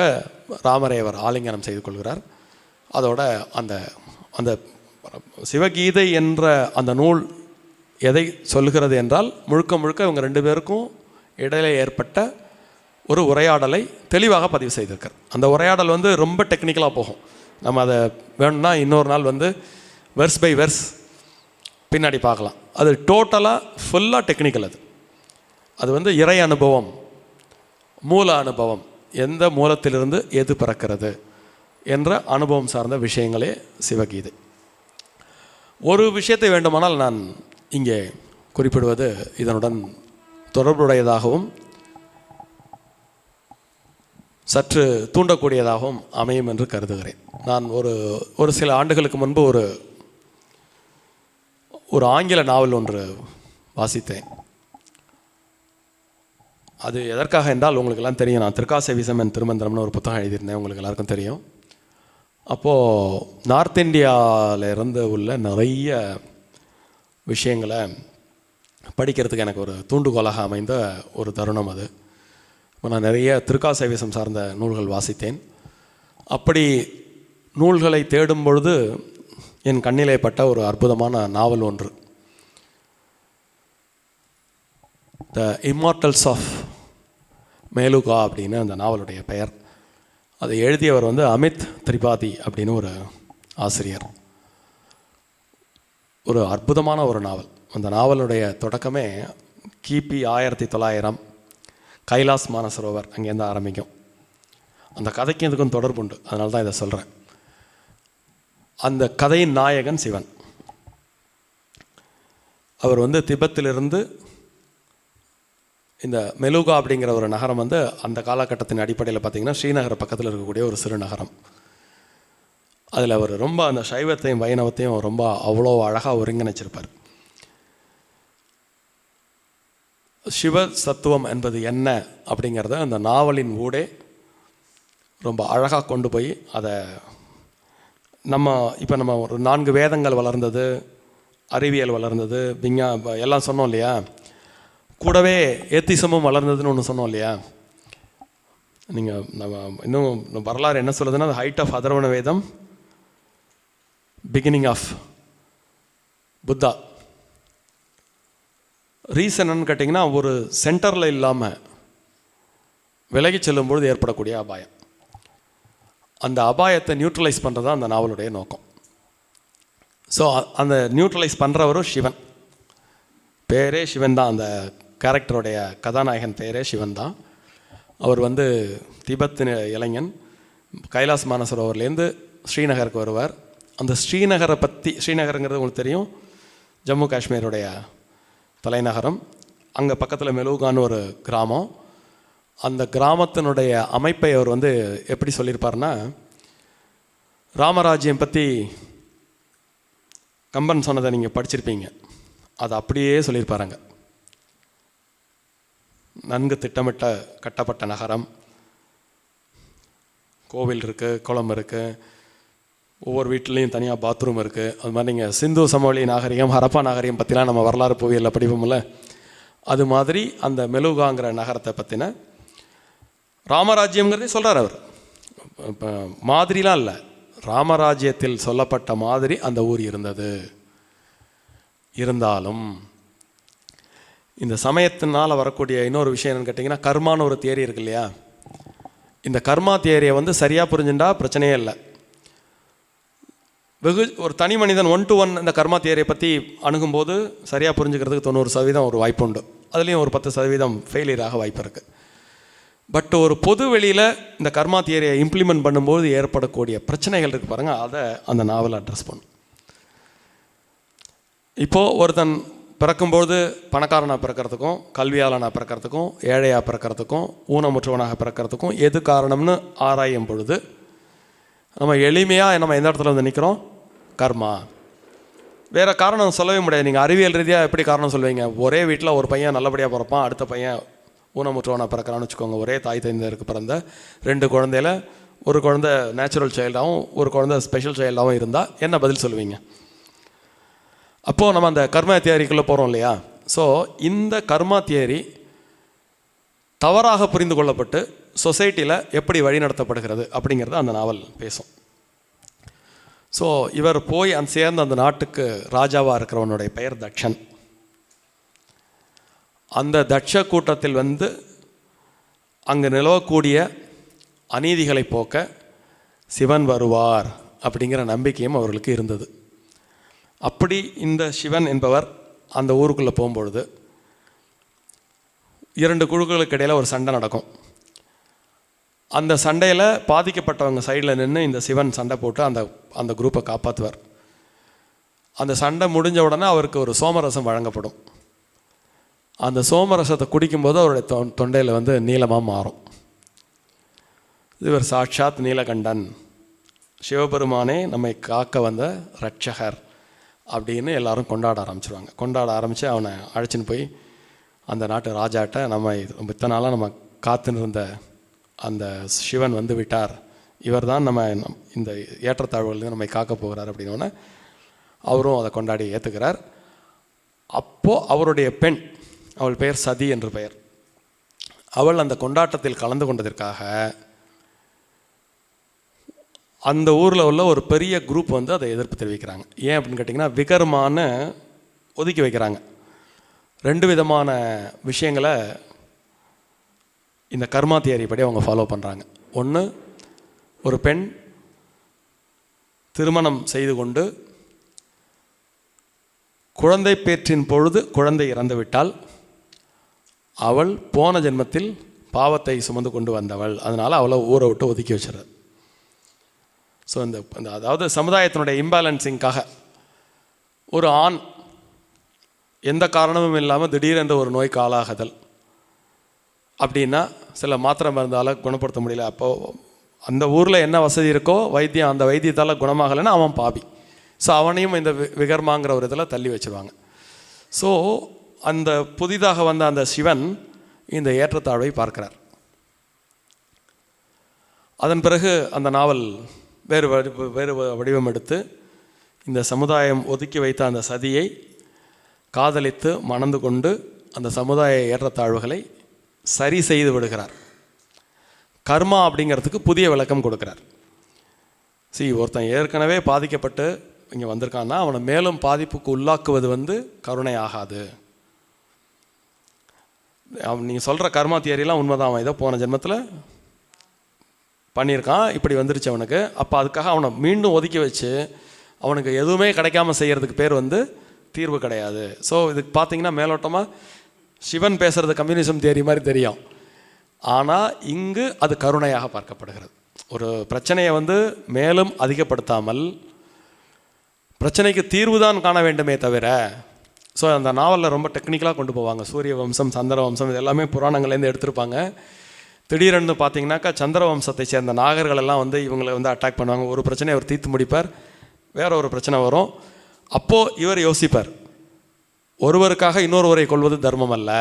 ராமரை அவர் ஆலிங்கனம் செய்து கொள்கிறார். அதோட அந்த அந்த சிவகீதை என்ற அந்த நூல் எதை சொல்லுகிறது என்றால், முழுக்க முழுக்க இவங்க 2 பேருக்கும் இடையில ஏற்பட்ட ஒரு உரையாடலை தெளிவாக பதிவு செய்திருக்கார். அந்த உரையாடல் வந்து ரொம்ப டெக்னிக்கலாக போகும். நம்ம அதை வேணும்னா இன்னொரு நாள் வந்து வெர்ஸ் பை வெர்ஸ் பின்னாடி பார்க்கலாம். அது டோட்டலாக ஃபுல்லாக டெக்னிக்கல். அது வந்து இறை அனுபவம், மூல அனுபவம் எந்த மூலத்திலிருந்து எது பிறக்கிறது என்ற அனுபவம் சார்ந்த விஷயங்களே சிவகீதை. ஒரு விஷயத்தை வேண்டுமானால் நான் இங்கே குறிப்பிடுவது இதனுடன் தொடர்புடையதாகவும் சற்று தூண்டக்கூடியதாகவும் அமையும் என்று கருதுகிறேன். நான் ஒரு சில ஆண்டுகளுக்கு முன்பு ஒரு ஆங்கில நாவல் ஒன்று வாசித்தேன். அது எதற்காக என்றால் உங்களுக்கெல்லாம் தெரியும், நான் திருக்காசவிசம் என் திருமந்திரம்னு ஒரு புத்தகம் எழுதியிருந்தேன், உங்களுக்கு எல்லாருக்கும் தெரியும். அப்போது நார்த் இந்தியாவிலேருந்து உள்ள நிறைய விஷயங்களை படிக்கிறதுக்கு எனக்கு ஒரு தூண்டுகோலாக அமைந்த ஒரு தருணம் அது. நான் நிறைய திருக்காசவிசம் சார்ந்த நூல்கள் வாசித்தேன். அப்படி நூல்களை தேடும் பொழுது என் கண்ணிலே பட்ட ஒரு அற்புதமான நாவல் ஒன்று, த இம்மார்டல்ஸ் ஆஃப் மேலுகா அப்படின்னு அந்த நாவலுடைய பெயர். அதை எழுதியவர் அமித் திரிபாதி அப்படின்னு ஒரு ஆசிரியர். ஒரு அற்புதமான ஒரு நாவல். அந்த நாவலுடைய தொடக்கமே கிபி 1900 கைலாஸ் மானசரோவர் அங்கேருந்து ஆரம்பிக்கும். அந்த கதைக்கும் இதுக்கும் தொடர்பு உண்டு, அதனால தான் இதை சொல்கிறேன். அந்த கதையின் நாயகன் சிவன். அவர் திபெத்திலிருந்து இந்த மெலுகா அப்படிங்கிற ஒரு நகரம் அந்த காலகட்டத்தின் அடிப்படையில் பார்த்திங்கன்னா ஸ்ரீநகர் பக்கத்தில் இருக்கக்கூடிய ஒரு சிறு நகரம். அதில் அவர் ரொம்ப அந்த சைவத்தையும் வைணவத்தையும் ரொம்ப அவ்வளோ அழகாக ஒருங்கிணைச்சிருப்பார். சிவ சத்துவம் என்பது என்ன அப்படிங்கிறத அந்த நாவலின் ஊடே ரொம்ப அழகாக கொண்டு போய் அதை நம்ம ஒரு 4 வேதங்கள் வளர்ந்தது, அறிவியல் வளர்ந்தது, எல்லாம் சொன்னோம் இல்லையா. கூடவே ஏத்திசமும் வளர்ந்ததுன்னு ஒன்று சொன்னோம் இல்லையா. நீங்கள் இன்னும் வரலாறு என்ன சொல்லுதுன்னா, ஹைட் ஆஃப் அதர்வண வேதம், பிகினிங் ஆஃப் புத்தா. ரீசன் கேட்டிங்கன்னா, ஒரு சென்டரில் இல்லாமல் விலகி செல்லும்பொழுது ஏற்படக்கூடிய அபாயம், அந்த அபாயத்தை நியூட்ரலைஸ் பண்ணுறது தான் அந்த நாவலுடைய நோக்கம். ஸோ அந்த நியூட்ரலைஸ் பண்ணுறவரும் சிவன். பேரே சிவன் தான், அந்த கேரக்டருடைய கதாநாயகன் பேரே சிவன் தான். அவர் திபெத்தின் இளைஞன், கைலாஸ் மானசரோவர்லேருந்து ஸ்ரீநகருக்கு வருவார். அந்த ஸ்ரீநகரை பற்றி, ஸ்ரீநகருங்கிறது உங்களுக்கு தெரியும், ஜம்மு காஷ்மீருடைய தலைநகரம். அங்கே பக்கத்தில் மெலுகான்னு ஒரு கிராமம். அந்த கிராமத்தினுடைய அமைப்பை அவர் எப்படி சொல்லியிருப்பார்னா, ராமராஜ்யம் பற்றி கம்பன் சொன்னதை நீங்கள் படிச்சிருப்பீங்க, அதை அப்படியே சொல்லியிருப்பாருங்க. நன்கு திட்டமிட்ட கட்டப்பட்ட நகரம், கோவில் இருக்குது, குளம் இருக்குது, ஒவ்வொரு வீட்லேயும் தனியாக பாத்ரூம் இருக்குது. அது மாதிரி நீங்கள் சிந்து சமவெளி நாகரிகம், ஹரப்பா நாகரிகம் பற்றிலாம் நம்ம வரலாறு புவியியலில் படிப்போம்ல, அது மாதிரி அந்த மெலுகாங்கிற நகரத்தை பற்றின ராமராஜ்யங்கிறதே சொல்கிறார் அவர். இப்போ மாதிரிலாம் இல்லை, ராமராஜ்யத்தில் சொல்லப்பட்ட மாதிரி அந்த ஊர் இருந்தது. இருந்தாலும் இந்த சமயத்தினால் வரக்கூடிய இன்னொரு விஷயம் என்னென்னு கேட்டிங்கன்னா, கர்மான்னு ஒரு தியரி இருக்கு இல்லையா. இந்த கர்மா தியரியை சரியாக புரிஞ்சுட்டா பிரச்சனையே இல்லை. ஒரு தனி மனிதன் 1 to 1 இந்த கர்மா தியரியை பற்றி அணுகும்போது சரியாக புரிஞ்சுக்கிறதுக்கு 90% ஒரு வாய்ப்பு உண்டு. அதுலேயும் ஒரு 10% ஃபெயிலியராக வாய்ப்பு இருக்குது. பட் ஒரு பொது வெளியில் இந்த கர்மா தியரியை இம்ப்ளிமெண்ட் பண்ணும்போது ஏற்படக்கூடிய பிரச்சனைகள் இருக்குது பாருங்கள், அதை அந்த நாவல் அட்ரஸ் பண்ணும். இப்போது ஒருத்தன் பிறக்கும்போது பணக்காரனாக பிறக்கிறதுக்கும், கல்வியாளனாக பிறக்கிறதுக்கும், ஏழையாக பிறக்கிறதுக்கும், ஊனமுற்றவனாக பிறக்கிறதுக்கும் எது காரணம்னு ஆராயும் பொழுது நம்ம எளிமையாக நம்ம எந்த இடத்துல நிற்கிறோம், கர்மா. வேறு காரணம் சொல்லவே முடியாது. நீங்கள் அறிவியல் ரீதியாக எப்படி காரணம் சொல்வீங்க? ஒரே வீட்டில் ஒரு பையன் நல்லபடியாக பிறப்பான், அடுத்த பையன் ஊனமுற்றவனாக பிறக்கிறான்னு வச்சுக்கோங்க. ஒரே தாய் தந்தையருக்கு பிறந்த 2 குழந்தையில் ஒரு குழந்தை நேச்சுரல் சைல்டாகவும் ஒரு குழந்தை ஸ்பெஷல் சைல்டாகவும் இருந்தால் என்ன பதில் சொல்லுவீங்க? அப்போது நம்ம அந்த கர்மா தியரிக்குள்ளே போகிறோம் இல்லையா. ஸோ இந்த கர்மா தியரி தவறாக புரிந்து கொள்ளப்பட்டு சொசைட்டியில் எப்படி வழிநடத்தப்படுகிறது அப்படிங்கிறத அந்த நாவல் பேசும். ஸோ இவர் போய் சேர்ந்த அந்த நாட்டுக்கு ராஜாவாக இருக்கிறவனுடைய பெயர் தக்ஷன். அந்த தக்ஷ கூட்டத்தில் அங்கே நிலவக்கூடிய அநீதிகளை போக்க சிவன் வருவார் அப்படிங்கிற நம்பிக்கையும் அவர்களுக்கு இருந்தது. அப்படி இந்த சிவன் என்பவர் அந்த ஊருக்குள்ளே போகும்பொழுது 2 குழுக்களுக்கு இடையில் ஒரு சண்டை நடக்கும். அந்த சண்டையில் பாதிக்கப்பட்டவங்க சைடில் நின்று இந்த சிவன் சண்டை போட்டு அந்த குரூப்பை காப்பாற்றுவார். அந்த சண்டை முடிஞ்ச உடனே அவருக்கு ஒரு சோமரசம் வழங்கப்படும். அந்த சோமரசத்தை குடிக்கும்போது அவருடைய தொண்டையில் வந்து நீளமாக மாறும். இவர் சாட்சாத் நீலகண்டன், சிவபெருமானே நம்மை காக்க வந்த ரட்சகர் அப்படின்னு எல்லாரும் கொண்டாட ஆரம்பிச்சிருவாங்க. கொண்டாட ஆரம்பித்து அவனை அழைச்சின்னு போய் அந்த நாட்டு ராஜாட்ட, நம்ம இத்தனை நாளாக நம்ம காத்துன்னு இருந்த அந்த சிவன் வந்து விட்டார், இவர் தான் நம்ம இந்த ஏற்றத்தாழ்வுகள் நம்மை காக்க போகிறார் அப்படின்னோடனே அவரும் அதை கொண்டாடி ஏற்றுக்கிறார். அப்போது அவருடைய பெண், அவள் பெயர் சதி என்று பெயர், அவள் அந்த கொண்டாட்டத்தில் கலந்து கொண்டதற்காக அந்த ஊரில் உள்ள ஒரு பெரிய குரூப் வந்து அதை எதிர்ப்பு தெரிவிக்கிறாங்க. ஏன் அப்படின்னு கேட்டிங்கன்னா, விகர்மான்னு ஒதுக்கி வைக்கிறாங்க. 2 விதமான விஷயங்களை இந்த கர்மா தியரி படி அவங்க ஃபாலோ பண்ணுறாங்க. ஒன்று, ஒரு பெண் திருமணம் செய்து கொண்டு குழந்தை பேற்றின் பொழுது குழந்தை இறந்துவிட்டால் அவள் போன ஜென்மத்தில் பாவத்தை சுமந்து கொண்டு வந்தவள், அதனால் அவளை ஊரை விட்டு ஒதுக்கி வச்சிடறது. ஸோ இந்த அதாவது சமுதாயத்தினுடைய இம்பேலன்சிங்காக ஒரு ஆண் எந்த காரணமும் இல்லாமல் திடீரென்று ஒரு நோய்க்கு ஆளாகுதல் அப்படின்னா, சில மாத்திரை மருந்தால் குணப்படுத்த முடியல, அப்போது அந்த ஊரில் என்ன வசதி இருக்கோ வைத்தியம், அந்த வைத்தியத்தால் குணமாகலைன்னா அவன் பாவி. ஸோ அவனையும் இந்த விகர்மாங்கிற ஒரு இதில் தள்ளி வச்சுருவாங்க. ஸோ அந்த புதிதாக வந்த அந்த சிவன் இந்த ஏற்றத்தாழ்வை பார்க்கிறார். அதன் பிறகு அந்த நாவல் வேறு வடிவம் எடுத்து இந்த சமுதாயம் ஒதுக்கி வைத்த அந்த சதியை காதலித்து மணந்து கொண்டு அந்த சமுதாய ஏற்றத்தாழ்வுகளை சரி செய்து விடுகிறார். கர்மா அப்படிங்கிறதுக்கு புதிய விளக்கம் கொடுக்குறார். ஒருத்தன் ஏற்கனவே பாதிக்கப்பட்டு இங்கே வந்திருக்கான்னா அவனை மேலும் பாதிப்புக்கு உள்ளாக்குவது வந்து கருணை ஆகாது. நீங்கள் சொல்கிற கர்மா தியரிலாம் உண்மைதான், அவன் ஏதோ போன ஜென்மத்தில் பண்ணியிருக்கான், இப்படி வந்துருச்சு அவனுக்கு. அப்போ அதுக்காக அவனை மீண்டும் ஒதுக்கி வச்சு அவனுக்கு எதுவுமே கிடைக்காம செய்கிறதுக்கு பேர் வந்து தீர்வு கிடையாது. ஸோ இதுக்கு பார்த்தீங்கன்னா மேலோட்டமாக சிவன் பேசுகிறது கம்யூனிசம் தியரி மாதிரி தெரியும். ஆனால் இங்கு அது கருணையாக பார்க்கப்படுகிறது. ஒரு பிரச்சனையை வந்து மேலும் அதிகப்படுத்தாமல் பிரச்சனைக்கு தீர்வு தான் காண வேண்டுமே தவிர. ஸோ அந்த நாவலில் ரொம்ப டெக்னிக்கலாக கொண்டு போவாங்க. சூரிய வம்சம், சந்திர வம்சம், இது எல்லாமே புராணங்கள்லேருந்து எடுத்திருப்பாங்க. திடீரென்று பார்த்தீங்கன்னாக்கா சந்திர வம்சத்தை சேர்ந்த நாகர்கள் எல்லாம் வந்து இவங்களை வந்து அட்டாக் பண்ணுவாங்க. ஒரு பிரச்சனையை அவர் தீர்த்து முடிப்பார், வேற ஒரு பிரச்சனை வரும். அப்போது இவர் யோசிப்பார், ஒருவருக்காக இன்னொருவரை கொள்வது தர்மம் அல்ல.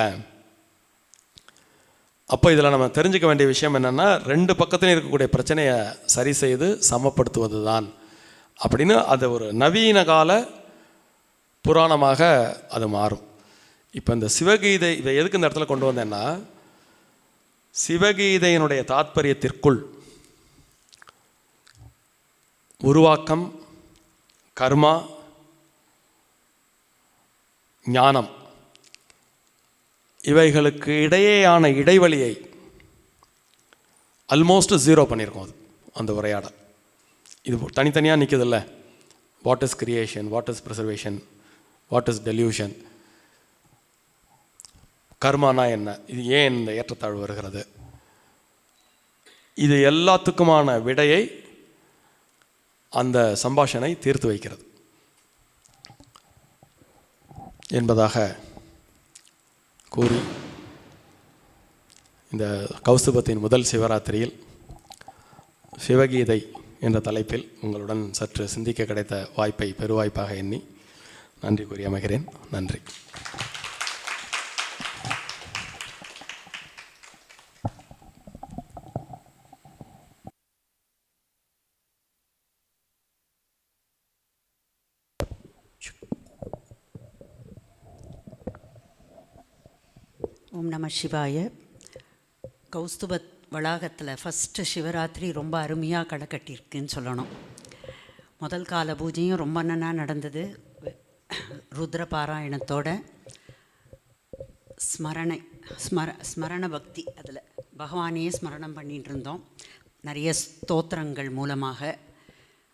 அப்போ இதில் நம்ம தெரிஞ்சுக்க வேண்டிய விஷயம் என்னென்னா, 2 பக்கத்துலையும் இருக்கக்கூடிய பிரச்சனையை சரி செய்து சமப்படுத்துவது தான் அப்படின்னு அது ஒரு நவீன கால புராணமாக அது மாறும். இப்போ இந்த சிவகீதை இதை எதுக்கு இந்த இடத்துல கொண்டு வந்தேன்னா, சிவகீதையினுடைய தாத்பரியத்திற்குள் உருவாக்கம், கர்மா, ஞானம் இவைகளுக்கு இடையேயான இடைவெளியை ஆல்மோஸ்ட் 0 பண்ணியிருக்கோம். அது அந்த உரையாடல் இது தனித்தனியாக நிற்குதில்ல. What is creation, what is preservation, what is delusion, கர்மானா என்ன, இது ஏன் இந்த ஏற்றத்தாழ்வு வருகிறது, இது எல்லாத்துக்குமான விடையை அந்த சம்பாஷணை தீர்த்து வைக்கிறது என்பதாக கூறி, இந்த கௌஸ்துபத்தின் முதல் சிவராத்திரியில் சிவகீதை என்ற தலைப்பில் உங்களுடன் சற்று சிந்திக்க கிடைத்த வாய்ப்பை பெருவாய்ப்பாக எண்ணி நன்றி கூறி அமைகிறேன். நன்றி. ஓம் நம சிவாய. கௌஸ்துபத் வளாகத்தில் ஃபஸ்ட்டு சிவராத்திரி ரொம்ப அருமையாக களை கட்டியிருக்குன்னு சொல்லணும். முதல் கால பூஜையும் ரொம்ப நன்னா நடந்தது. ருத்ர பாராயணத்தோட ஸ்மரண பக்தி, அதில் பகவானையே ஸ்மரணம் பண்ணிகிட்டு இருந்தோம் நிறைய ஸ்தோத்திரங்கள் மூலமாக.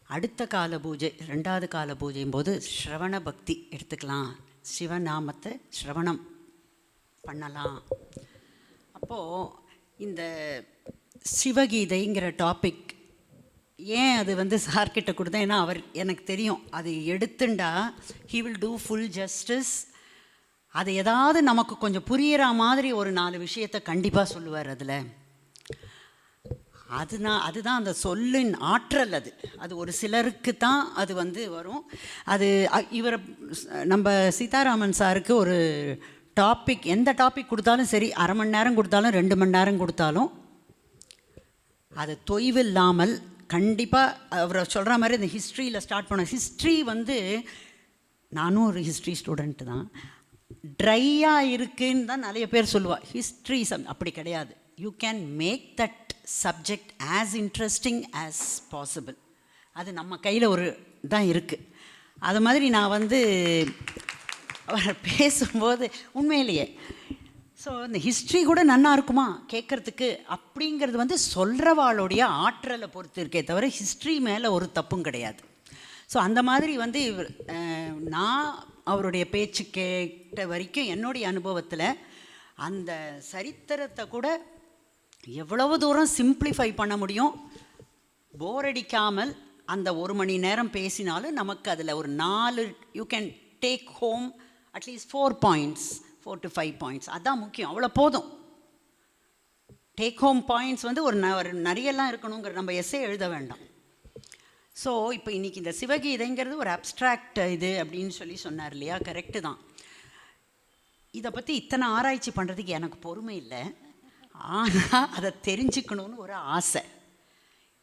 அடுத்த கால பூஜை, 2வது கால பூஜையும் போது ஸ்ரவண பக்தி எடுத்துக்கலாம், சிவநாமத்தை ஸ்ரவணம் பண்ணலாம். அப்போது இந்த சிவகீதைங்கிற டாபிக் ஏன் அது வந்து சார்கிட்ட கொடுத்தேன், ஏன்னா அவர் எனக்கு தெரியும் அது எடுத்துண்டா he will do full justice. அது ஏதாவது நமக்கு கொஞ்சம் புரியிற மாதிரி ஒரு 4 விஷயத்தை கண்டிப்பாக சொல்லுவார் அதில். அதுதான் அந்த சொல்லின் ஆற்றல். அது ஒரு சிலருக்கு தான் அது வந்து வரும். அது இவர் நம்ம சீதாராமன் சாருக்கு ஒரு டாபிக், எந்த டாபிக் கொடுத்தாலும் சரி, 1/2 மணி நேரம் கொடுத்தாலும் 2 மணி நேரம் கொடுத்தாலும் அது தொய்வில்லாமல் கண்டிப்பாக அவர் சொல்கிற மாதிரி இந்த ஹிஸ்ட்ரியில் ஸ்டார்ட் பண்ண. ஹிஸ்ட்ரி வந்து நானும் ஒரு ஹிஸ்ட்ரி ஸ்டூடெண்ட்டு தான். ட்ரையாக இருக்குன்னு தான் நிறைய பேர் சொல்லுவாள். ஹிஸ்ட்ரி அப்படி கிடையாது. You can make that subject as interesting as possible. அது நம்ம கையில் ஒரு தான் இருக்குது. அது மாதிரி நான் வந்து அவர் பேசும்போது உண்மையிலேயே ஸோ இந்த ஹிஸ்ட்ரி கூட நன்னா இருக்குமா கேட்குறதுக்கு அப்படிங்கிறது வந்து சொல்கிறவாளுடைய ஆற்றலை பொறுத்து இருக்கே தவிர ஹிஸ்ட்ரி மேலே ஒரு தப்பும் கிடையாது. ஸோ அந்த மாதிரி வந்து நான் அவருடைய பேச்சு கேட்ட வரைக்கும் என்னுடைய அனுபவத்தில் அந்த சரித்திரத்தை கூட எவ்வளவு தூரம் சிம்பிளிஃபை பண்ண முடியும், போர் அடிக்காமல் அந்த 1 மணி நேரம் பேசினாலும் நமக்கு அதில் ஒரு 4 you can take home at least 4 points, 4 to 5 points. அதுதான் முக்கியம், அவ்வளோ போதும். டேக் ஹோம் பாயிண்ட்ஸ் வந்து ஒரு நிறையெல்லாம் இருக்கணுங்கிற, நம்ம எஸ்ஸே எழுத வேண்டாம். ஸோ இப்போ இன்றைக்கி இந்த சிவகீதைங்கிறது ஒரு அப்ஸ்ட்ராக்ட் இது அப்படின்னு சொன்னார் இல்லையா, கரெக்டு தான். இதை பற்றி இத்தனை ஆராய்ச்சி பண்ணுறதுக்கு எனக்கு பொறுமை இல்லை, ஆனால் அதை தெரிஞ்சுக்கணுன்னு ஒரு ஆசை.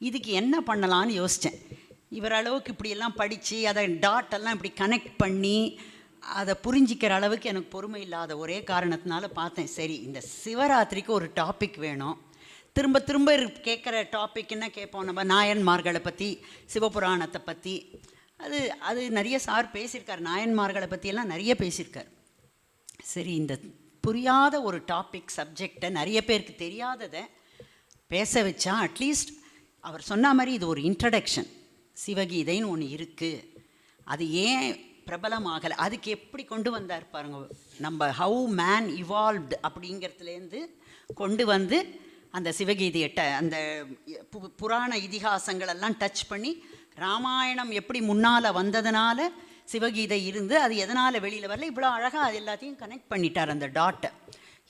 இதுக்கு என்ன பண்ணலான்னு யோசித்தேன். இவர் அளவுக்கு இப்படியெல்லாம் படித்து அதை டாட்டெல்லாம் இப்படி கனெக்ட் பண்ணி அதை புரிஞ்சிக்கிற அளவுக்கு எனக்கு பொறுமை இல்லாத ஒரே காரணத்தினால பார்த்தேன், சரி இந்த சிவராத்திரிக்கு ஒரு டாபிக் வேணும். திரும்ப திரும்ப கேட்குற டாபிக் என்ன கேட்போம் நம்ம, நாயன்மார்களை பற்றி, சிவபுராணத்தை பற்றி. அது நிறைய சார் பேசியிருக்கார், நாயன்மார்களை பற்றியெல்லாம் நிறைய பேசியிருக்கார். சரி இந்த புரியாத ஒரு டாபிக் சப்ஜெக்டை நிறைய பேருக்கு தெரியாததை பேச வச்சா அட்லீஸ்ட் அவர் சொன்ன மாதிரி இது ஒரு இன்ட்ரடக்ஷன். சிவகீதைன்னு ஒன்று இருக்குது, அது ஏன் பிரபலமாகலை, அதுக்கு எப்படி கொண்டு வந்தார் பாருங்க. நம்ம ஹவு மேன் இவால்வ்டு அப்படிங்கிறதுலேருந்து கொண்டு வந்து அந்த சிவகீதையை அந்த புராண இதிகாசங்களெல்லாம் டச் பண்ணி, ராமாயணம் எப்படி முன்னால் வந்ததுனால சிவகீதை இருந்து அது எதனால் வெளியில் வரல, இவ்வளோ அழகாக அது எல்லாத்தையும் கனெக்ட் பண்ணிட்டார் அந்த டாட்டை.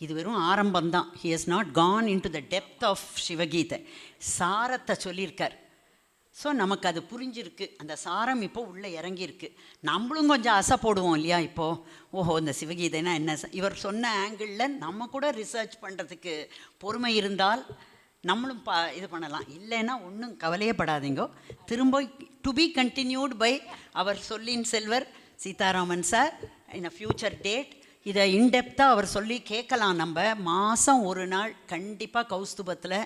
இது வெறும் ஆரம்பம்தான். He has not gone in to the depth of Shiva Gita. சாரத்தை சொல்லியிருக்கார். ஸோ நமக்கு அது புரிஞ்சிருக்கு, அந்த சாரம் இப்போ உள்ளே இறங்கியிருக்கு. நம்மளும் கொஞ்சம் அசை போடுவோம் இல்லையா இப்போது, ஓஹோ இந்த சிவகீதைனா என்ன, இவர் சொன்ன ஆங்கிளில் நம்ம கூட ரிசர்ச் பண்ணுறதுக்கு பொறுமை இருந்தால் நம்மளும் இது பண்ணலாம். இல்லைன்னா ஒன்றும் கவலையே படாதீங்கோ. திரும்ப டு பி கண்டினியூட் பை அவர் சொல்லின் செல்வர் சீதாராமன் சார் இன் அ ஃப்யூச்சர் டேட். இதை இன்டெப்த்தாக அவர் சொல்லி கேட்கலாம். நம்ம மாதம் ஒரு நாள் கண்டிப்பாக கௌஸ்துபத்தில்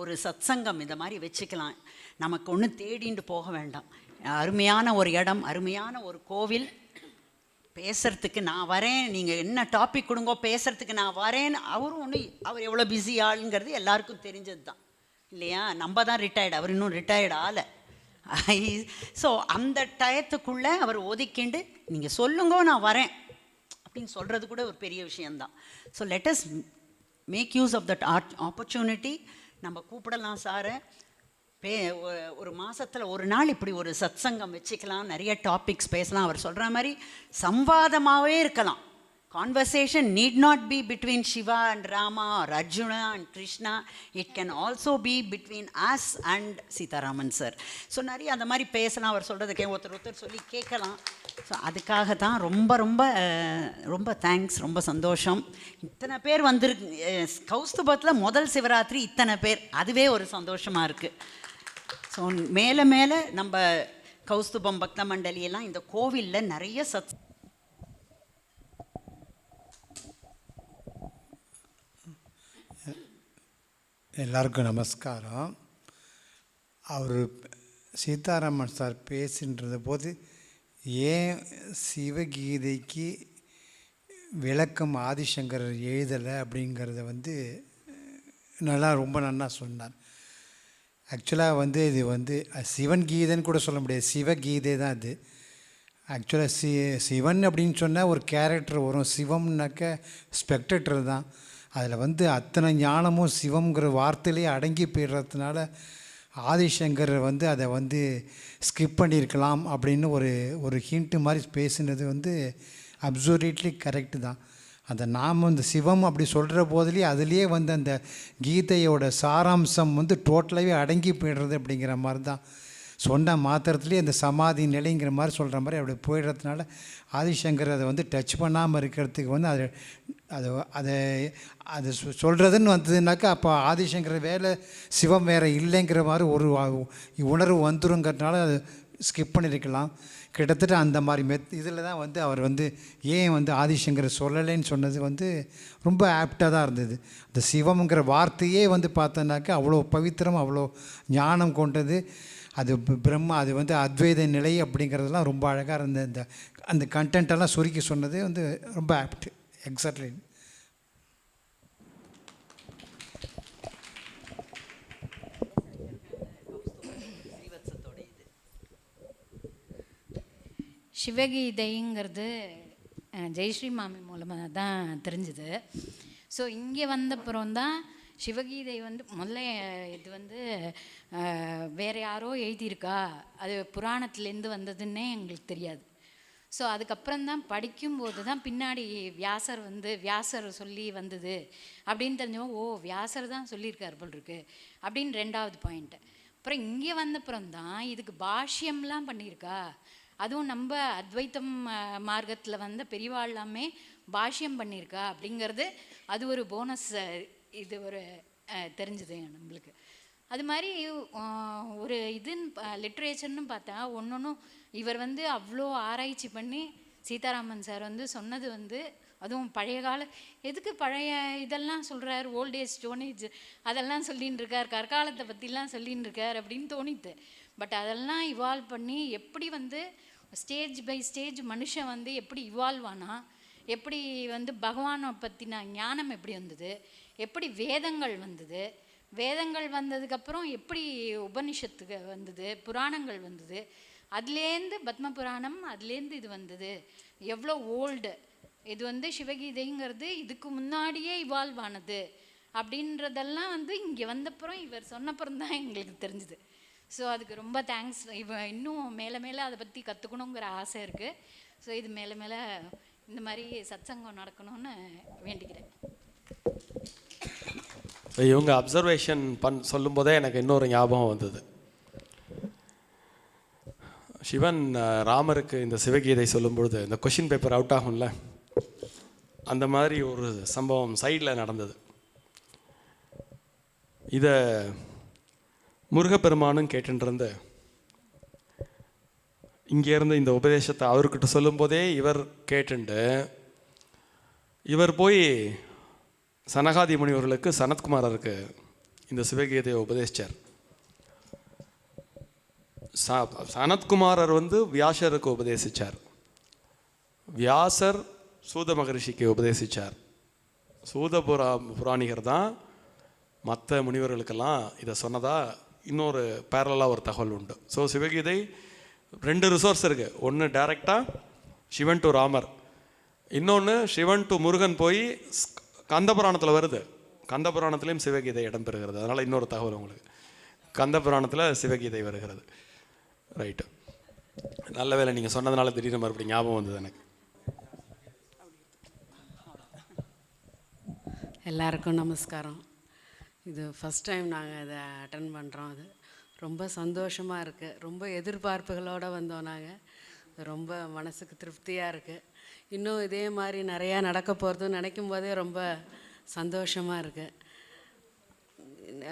ஒரு சத்சங்கம் இந்த மாதிரி வச்சுக்கலாம். நமக்கு ஒன்றும் தேடிண்டு போக வேண்டாம். அருமையான ஒரு இடம், அருமையான ஒரு கோவில், பேசுகிறதுக்கு நான் வரேன், நீங்கள் என்ன டாபிக் கொடுங்கோ பேசுகிறதுக்கு நான் வரேன்னு. அவர் எவ்வளோ பிஸி ஆளுங்கிறது எல்லாருக்கும் தெரிஞ்சது தான் இல்லையா. நம்ம தான் ரிட்டையர்டு, அவர் இன்னும் ரிட்டையர்டு ஆகலை. ஸோ அந்த டயத்துக்குள்ளே அவர் ஒதுக்கிண்டு நீங்கள் சொல்லுங்கோ நான் வரேன் அப்படின்னு சொல்கிறது கூட ஒரு பெரிய விஷயந்தான். So let us make use of that opportunity. நம்ம கூப்பிடலாம் சாரை, ஒரு மாதத்தில் ஒரு நாள் இப்படி ஒரு சத்சங்கம் வச்சுக்கலாம், நிறைய டாபிக்ஸ் பேசலாம். அவர் சொல்கிற மாதிரி சம்வாதமாகவே இருக்கலாம். Conversation need not be between Shiva and Rama or Arjuna and Krishna. It can also be between us and Sitaraman sir. So நிறைய அந்த மாதிரி பேசலாம். அவர் சொல்கிறதுக்கே ஒருத்தர் சொல்லி கேட்கலாம். ஸோ அதுக்காக தான் ரொம்ப ரொம்ப ரொம்ப தேங்க்ஸ், ரொம்ப சந்தோஷம். இத்தனை பேர் வந்துருக்கு கௌஸ்துபத்தில் முதல் சிவராத்திரி, இத்தனை பேர், அதுவே ஒரு சந்தோஷமாக இருக்குது. ஸோ மேலே மேலே நம்ம கௌஸ்துபம் பக்த மண்டலியெல்லாம் இந்த கோவிலில் நிறைய எல்லாருக்கும் நமஸ்காரம். அவர் சீதாராமன் சார் பேசுகின்ற போது ஏன் சிவகீதைக்கு விளக்கம் ஆதிசங்கரர் எழுதலை அப்படிங்கிறத ரொம்ப நல்லா சொன்னார். ஆக்சுவலாக இது சிவன் கீதைன்னு கூட சொல்ல முடியாது, சிவகீதை தான் இது. ஆக்சுவலாக சிவன் அப்படின்னு சொன்னால் ஒரு கேரக்டர் வரும், சிவம்னாக்க ஸ்பெக்டேட்டர் தான். அதில் வந்து அத்தனை ஞானமும் சிவம்ங்கிற வார்த்தையிலே அடங்கி போயிடுறதுனால ஆதிசங்கர் வந்து அதை வந்து ஸ்கிப் பண்ணியிருக்கலாம் அப்படின்னு ஒரு ஹிண்ட்டு மாதிரி பேசுனது வந்து அப்சல்யூட்லி கரெக்டு தான். அந்த நாம் இந்த சிவம் அப்படி சொல்கிற போதுலேயே அதுலேயே வந்து அந்த கீதையோட சாராம்சம் வந்து டோட்டலாகவே அடங்கி போய்டுறது அப்படிங்கிற மாதிரி தான். சொன்ன மாத்திரத்துலேயே அந்த சமாதி நிலைங்கிற மாதிரி சொல்கிற மாதிரி அப்படி போயிடுறதுனால ஆதிசங்கர் அதை வந்து டச் பண்ணாமல் இருக்கிறதுக்கு வந்து அதை அது சொல்கிறதுன்னு வந்ததுனாக்கா அப்போ ஆதிசங்கர் வேலை சிவம் வேறு இல்லைங்கிற மாதிரி ஒரு உணர்வு வந்துருங்கிறதுனால அது ஸ்கிப் பண்ணியிருக்கலாம். கிட்டத்தட்ட அந்த மாதிரி இதில் தான் வந்து அவர் வந்து ஏன் வந்து ஆதிசங்கர் சொல்லலைன்னு சொன்னது வந்து ரொம்ப ஆப்டாக தான் இருந்தது. அந்த சிவம்ங்கிற வார்த்தையே வந்து பார்த்தோன்னாக்கா அவ்வளோ பவித்திரம், அவ்வளோ ஞானம் கொண்டது. அது பிரம்மா, அது வந்து அத்வைத நிலை அப்படிங்கிறதுலாம் ரொம்ப அழகாக இருந்த அந்த கண்டென்ட்டெல்லாம் சுருக்கி சொன்னது வந்து ரொம்ப ஆப்ட். எக்ஸாக்ட்லி. சிவகீதைங்கிறது ஜெயஸ்ரீ மாமி மூலமாக தான் தெரிஞ்சுது. ஸோ இங்கே வந்தப்புறம் தான் சிவகீதை வந்து முதல்ல இது வந்து வேறு யாரோ எழுதியிருக்கா, அது புராணத்துலேருந்து வந்ததுன்னே எங்களுக்கு தெரியாது. ஸோ அதுக்கப்புறம்தான் படிக்கும்போது தான் பின்னாடி வியாசர் சொல்லி வந்தது அப்படின்னு தெரிஞ்சோம். ஓ, வியாசர் தான் சொல்லியிருக்கார் போல் இருக்கு அப்படின்னு ரெண்டாவது பாயிண்ட்டு. அப்புறம் இங்கே வந்தப்புறம் தான் இதுக்கு பாஷ்யம்லாம் பண்ணியிருக்கா, அதுவும் நம்ம அத்வைத்தம் மார்க்கத்தில் வந்த பெரியவா எல்லாமே பாஷ்யம் பண்ணியிருக்கா அப்படிங்கிறது அது ஒரு போனஸ். இது ஒரு தெரிஞ்சுது நம்மளுக்கு. அது மாதிரி ஒரு லிட்ரேச்சர்னு பார்த்தா ஒன்றும் இவர் வந்து அவ்வளோ ஆராய்ச்சி பண்ணி சீதாராமன் சார் வந்து சொன்னது வந்து அதுவும் பழைய கால எதுக்கு பழைய இதெல்லாம் சொல்கிறார், ஓல்டேஜ் ஸ்டோனேஜ் அதெல்லாம் சொல்லின்னு இருக்கார், கற்காலத்தை பற்றிலாம் சொல்லின்னு இருக்கார் அப்படின்னு தோணித்து. பட் அதெல்லாம் இவால்வ் பண்ணி எப்படி வந்து ஸ்டேஜ் பை ஸ்டேஜ் மனுஷன் வந்து எப்படி இவால்வ் ஆனா, எப்படி வந்து பகவானை பற்றின ஞானம் எப்படி வந்தது, எப்படி வேதங்கள் வந்தது, வேதங்கள் வந்ததுக்கப்புறம் எப்படி உபனிஷத்துக்கு வந்தது, புராணங்கள் வந்தது, அதுலேருந்து பத்ம புராணம் அதுலேருந்து இது வந்தது, எவ்வளோ ஓல்டு இது வந்து சிவகீதைங்கிறது இதுக்கு முன்னாடியே இவால்வ் ஆனது அப்படின்றதெல்லாம் வந்து இங்கே வந்தப்புறம் இவர் சொன்னப்புறம் தான் எங்களுக்கு தெரிஞ்சுது. ஸோ அதுக்கு ரொம்ப தேங்க்ஸ். இன்னும் மேலே மேலே அதை பற்றி கற்றுக்கணுங்கிற ஆசை இருக்குது. ஸோ இது மேலே மேலே இந்த மாதிரி சத்சங்கம் நடக்கணும்னு வேண்டிக்கிறேன். இவங்க அப்சர்வேஷன் சொல்லும்போதே எனக்கு இன்னொரு ஞாபகம் வந்தது. சிவன் ராமருக்கு இந்த சிவகீதை சொல்லும்பொழுது இந்த கொஷின் பேப்பர் அவுட் ஆகும்ல, அந்த மாதிரி ஒரு சம்பவம் சைடில் நடந்தது. இதை முருகப்பெருமானும் கேட்டுருந்து இங்கேருந்து இந்த உபதேசத்தை அவர்கிட்ட சொல்லும்போதே இவர் கேட்டுண்டு இவர் போய் சனகாதி முனிவர்களுக்கு சனத்குமாரருக்கு இந்த சிவகீதையை உபதேசித்தார். சனத்குமாரர் வந்து வியாசருக்கு உபதேசித்தார், வியாசர் சூத மகரிஷிக்கு உபதேசித்தார். புராணிகர் தான் மற்ற முனிவர்களுக்கெல்லாம் இதை சொன்னதா இன்னொரு பேரலாக ஒரு தகவல் உண்டு. ஸோ சிவகீதை 2 ரிசோர்ஸ் இருக்குது. ஒன்று டைரெக்டாக சிவன் டு ராமர், இன்னொன்று சிவன் டு முருகன் போய் கந்த புராணத்தில் வருது. கந்த புராணத்துலேயும் சிவகீதை இடம்பெறுகிறது. அதனால் இன்னொரு தகவல் உங்களுக்கு, கந்த புராணத்தில் சிவகீதை வருகிறது. ரைட்டு, நல்ல வேலை நீங்கள் சொன்னதுனால திடீர்னு மறுபடியும் ஞாபகம் வந்தது எனக்கு. எல்லாருக்கும் நமஸ்காரம். இது ஃபஸ்ட் டைம் நாங்கள் இதை அட்டன் பண்ணுறோம். அது ரொம்ப சந்தோஷமாக இருக்குது. ரொம்ப எதிர்பார்ப்புகளோடு வந்தோம் நாங்கள். ரொம்ப மனசுக்கு திருப்தியாக இருக்குது. இன்னும் இதே மாதிரி நிறையா நடக்க போகிறதுன்னு நினைக்கும் போதே ரொம்ப சந்தோஷமாக இருக்குது.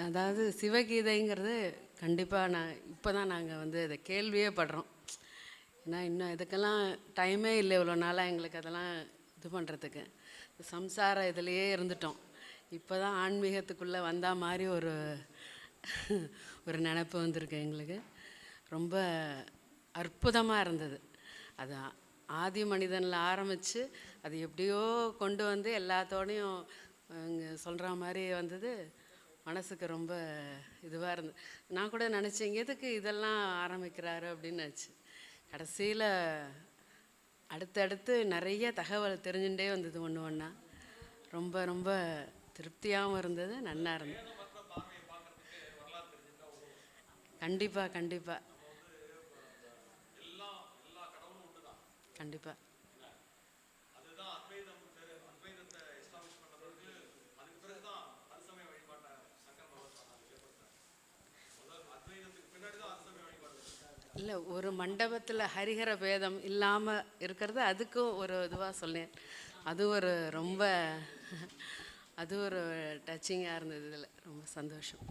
அதாவது சிவகீதைங்கிறது கண்டிப்பாக இப்போ தான் நாங்கள் வந்து இதை கேள்வியே படுறோம். ஏன்னா இன்னும் இதுக்கெல்லாம் டைமே இல்லை. இவ்வளோ நாளாக எங்களுக்கு அதெல்லாம் இது பண்ணுறதுக்கு சம்சார இதிலையே இருந்துட்டோம். இப்போ தான் ஆன்மீகத்துக்குள்ளே வந்த மாதிரி ஒரு நினப்பு வந்திருக்கு எங்களுக்கு. ரொம்ப அற்புதமாக இருந்தது. அது ஆதி மனிதனில் ஆரம்பித்து அது எப்படியோ கொண்டு வந்து எல்லாத்தோடையும் இங்கே சொல்கிற மாதிரி வந்தது. மனசுக்கு ரொம்ப இதுவாக இருந்தது. நான் கூட நினச்சேன் எதுக்கு இதெல்லாம் ஆரம்பிக்கிறாரு அப்படின்னு நினச்சி. கடைசியில் அடுத்தடுத்து நிறைய தகவல் தெரிஞ்சுட்டே வந்தது ஒன்று ஒன்றா. ரொம்ப ரொம்ப திருப்தியாகவும் இருந்தது, நன்னா இருந்தது. கண்டிப்பாக கண்டிப்பாக கண்டிப்பாக. இல்லை, ஒரு மண்டபத்தில் ஹரிஹர பேதம் இல்லாமல் இருக்கிறது அதுக்கும் ஒரு இதுவாக சொன்னேன். அது ஒரு ரொம்ப அது ஒரு டச்சிங்காக இருந்தது. இதில் ரொம்ப சந்தோஷம்.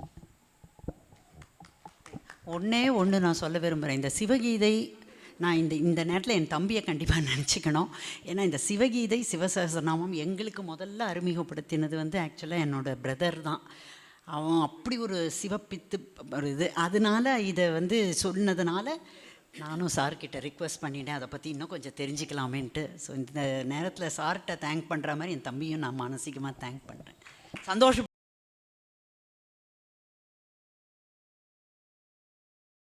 ஒன்றே ஒன்று நான் சொல்ல விரும்புகிறேன். இந்த சிவகீதை நான் இந்த நேரத்தில் என் தம்பியை கண்டிப்பாக நினச்சிக்கணும். ஏன்னா இந்த சிவகீதை சிவசகஸ்ரநாமம் எங்களுக்கு முதல்ல அறிமுகப்படுத்தினது வந்து ஆக்சுவலாக என்னோடய பிரதர் தான். அவன் அப்படி ஒரு சிவப்பித்து ஒரு இது, அதனால இதை வந்து சொன்னதுனால நானும் சார்கிட்ட ரிக்வெஸ்ட் பண்ணிட்டேன் அதை பற்றி இன்னும் கொஞ்சம் தெரிஞ்சுக்கலாமேன்ட்டு. ஸோ இந்த நேரத்தில் சார்கிட்ட தேங்க் பண்ணுற மாதிரி என் தம்பியும் நான் மானசீகமாக தேங்க் பண்ணுறேன். சந்தோஷப்பட்டு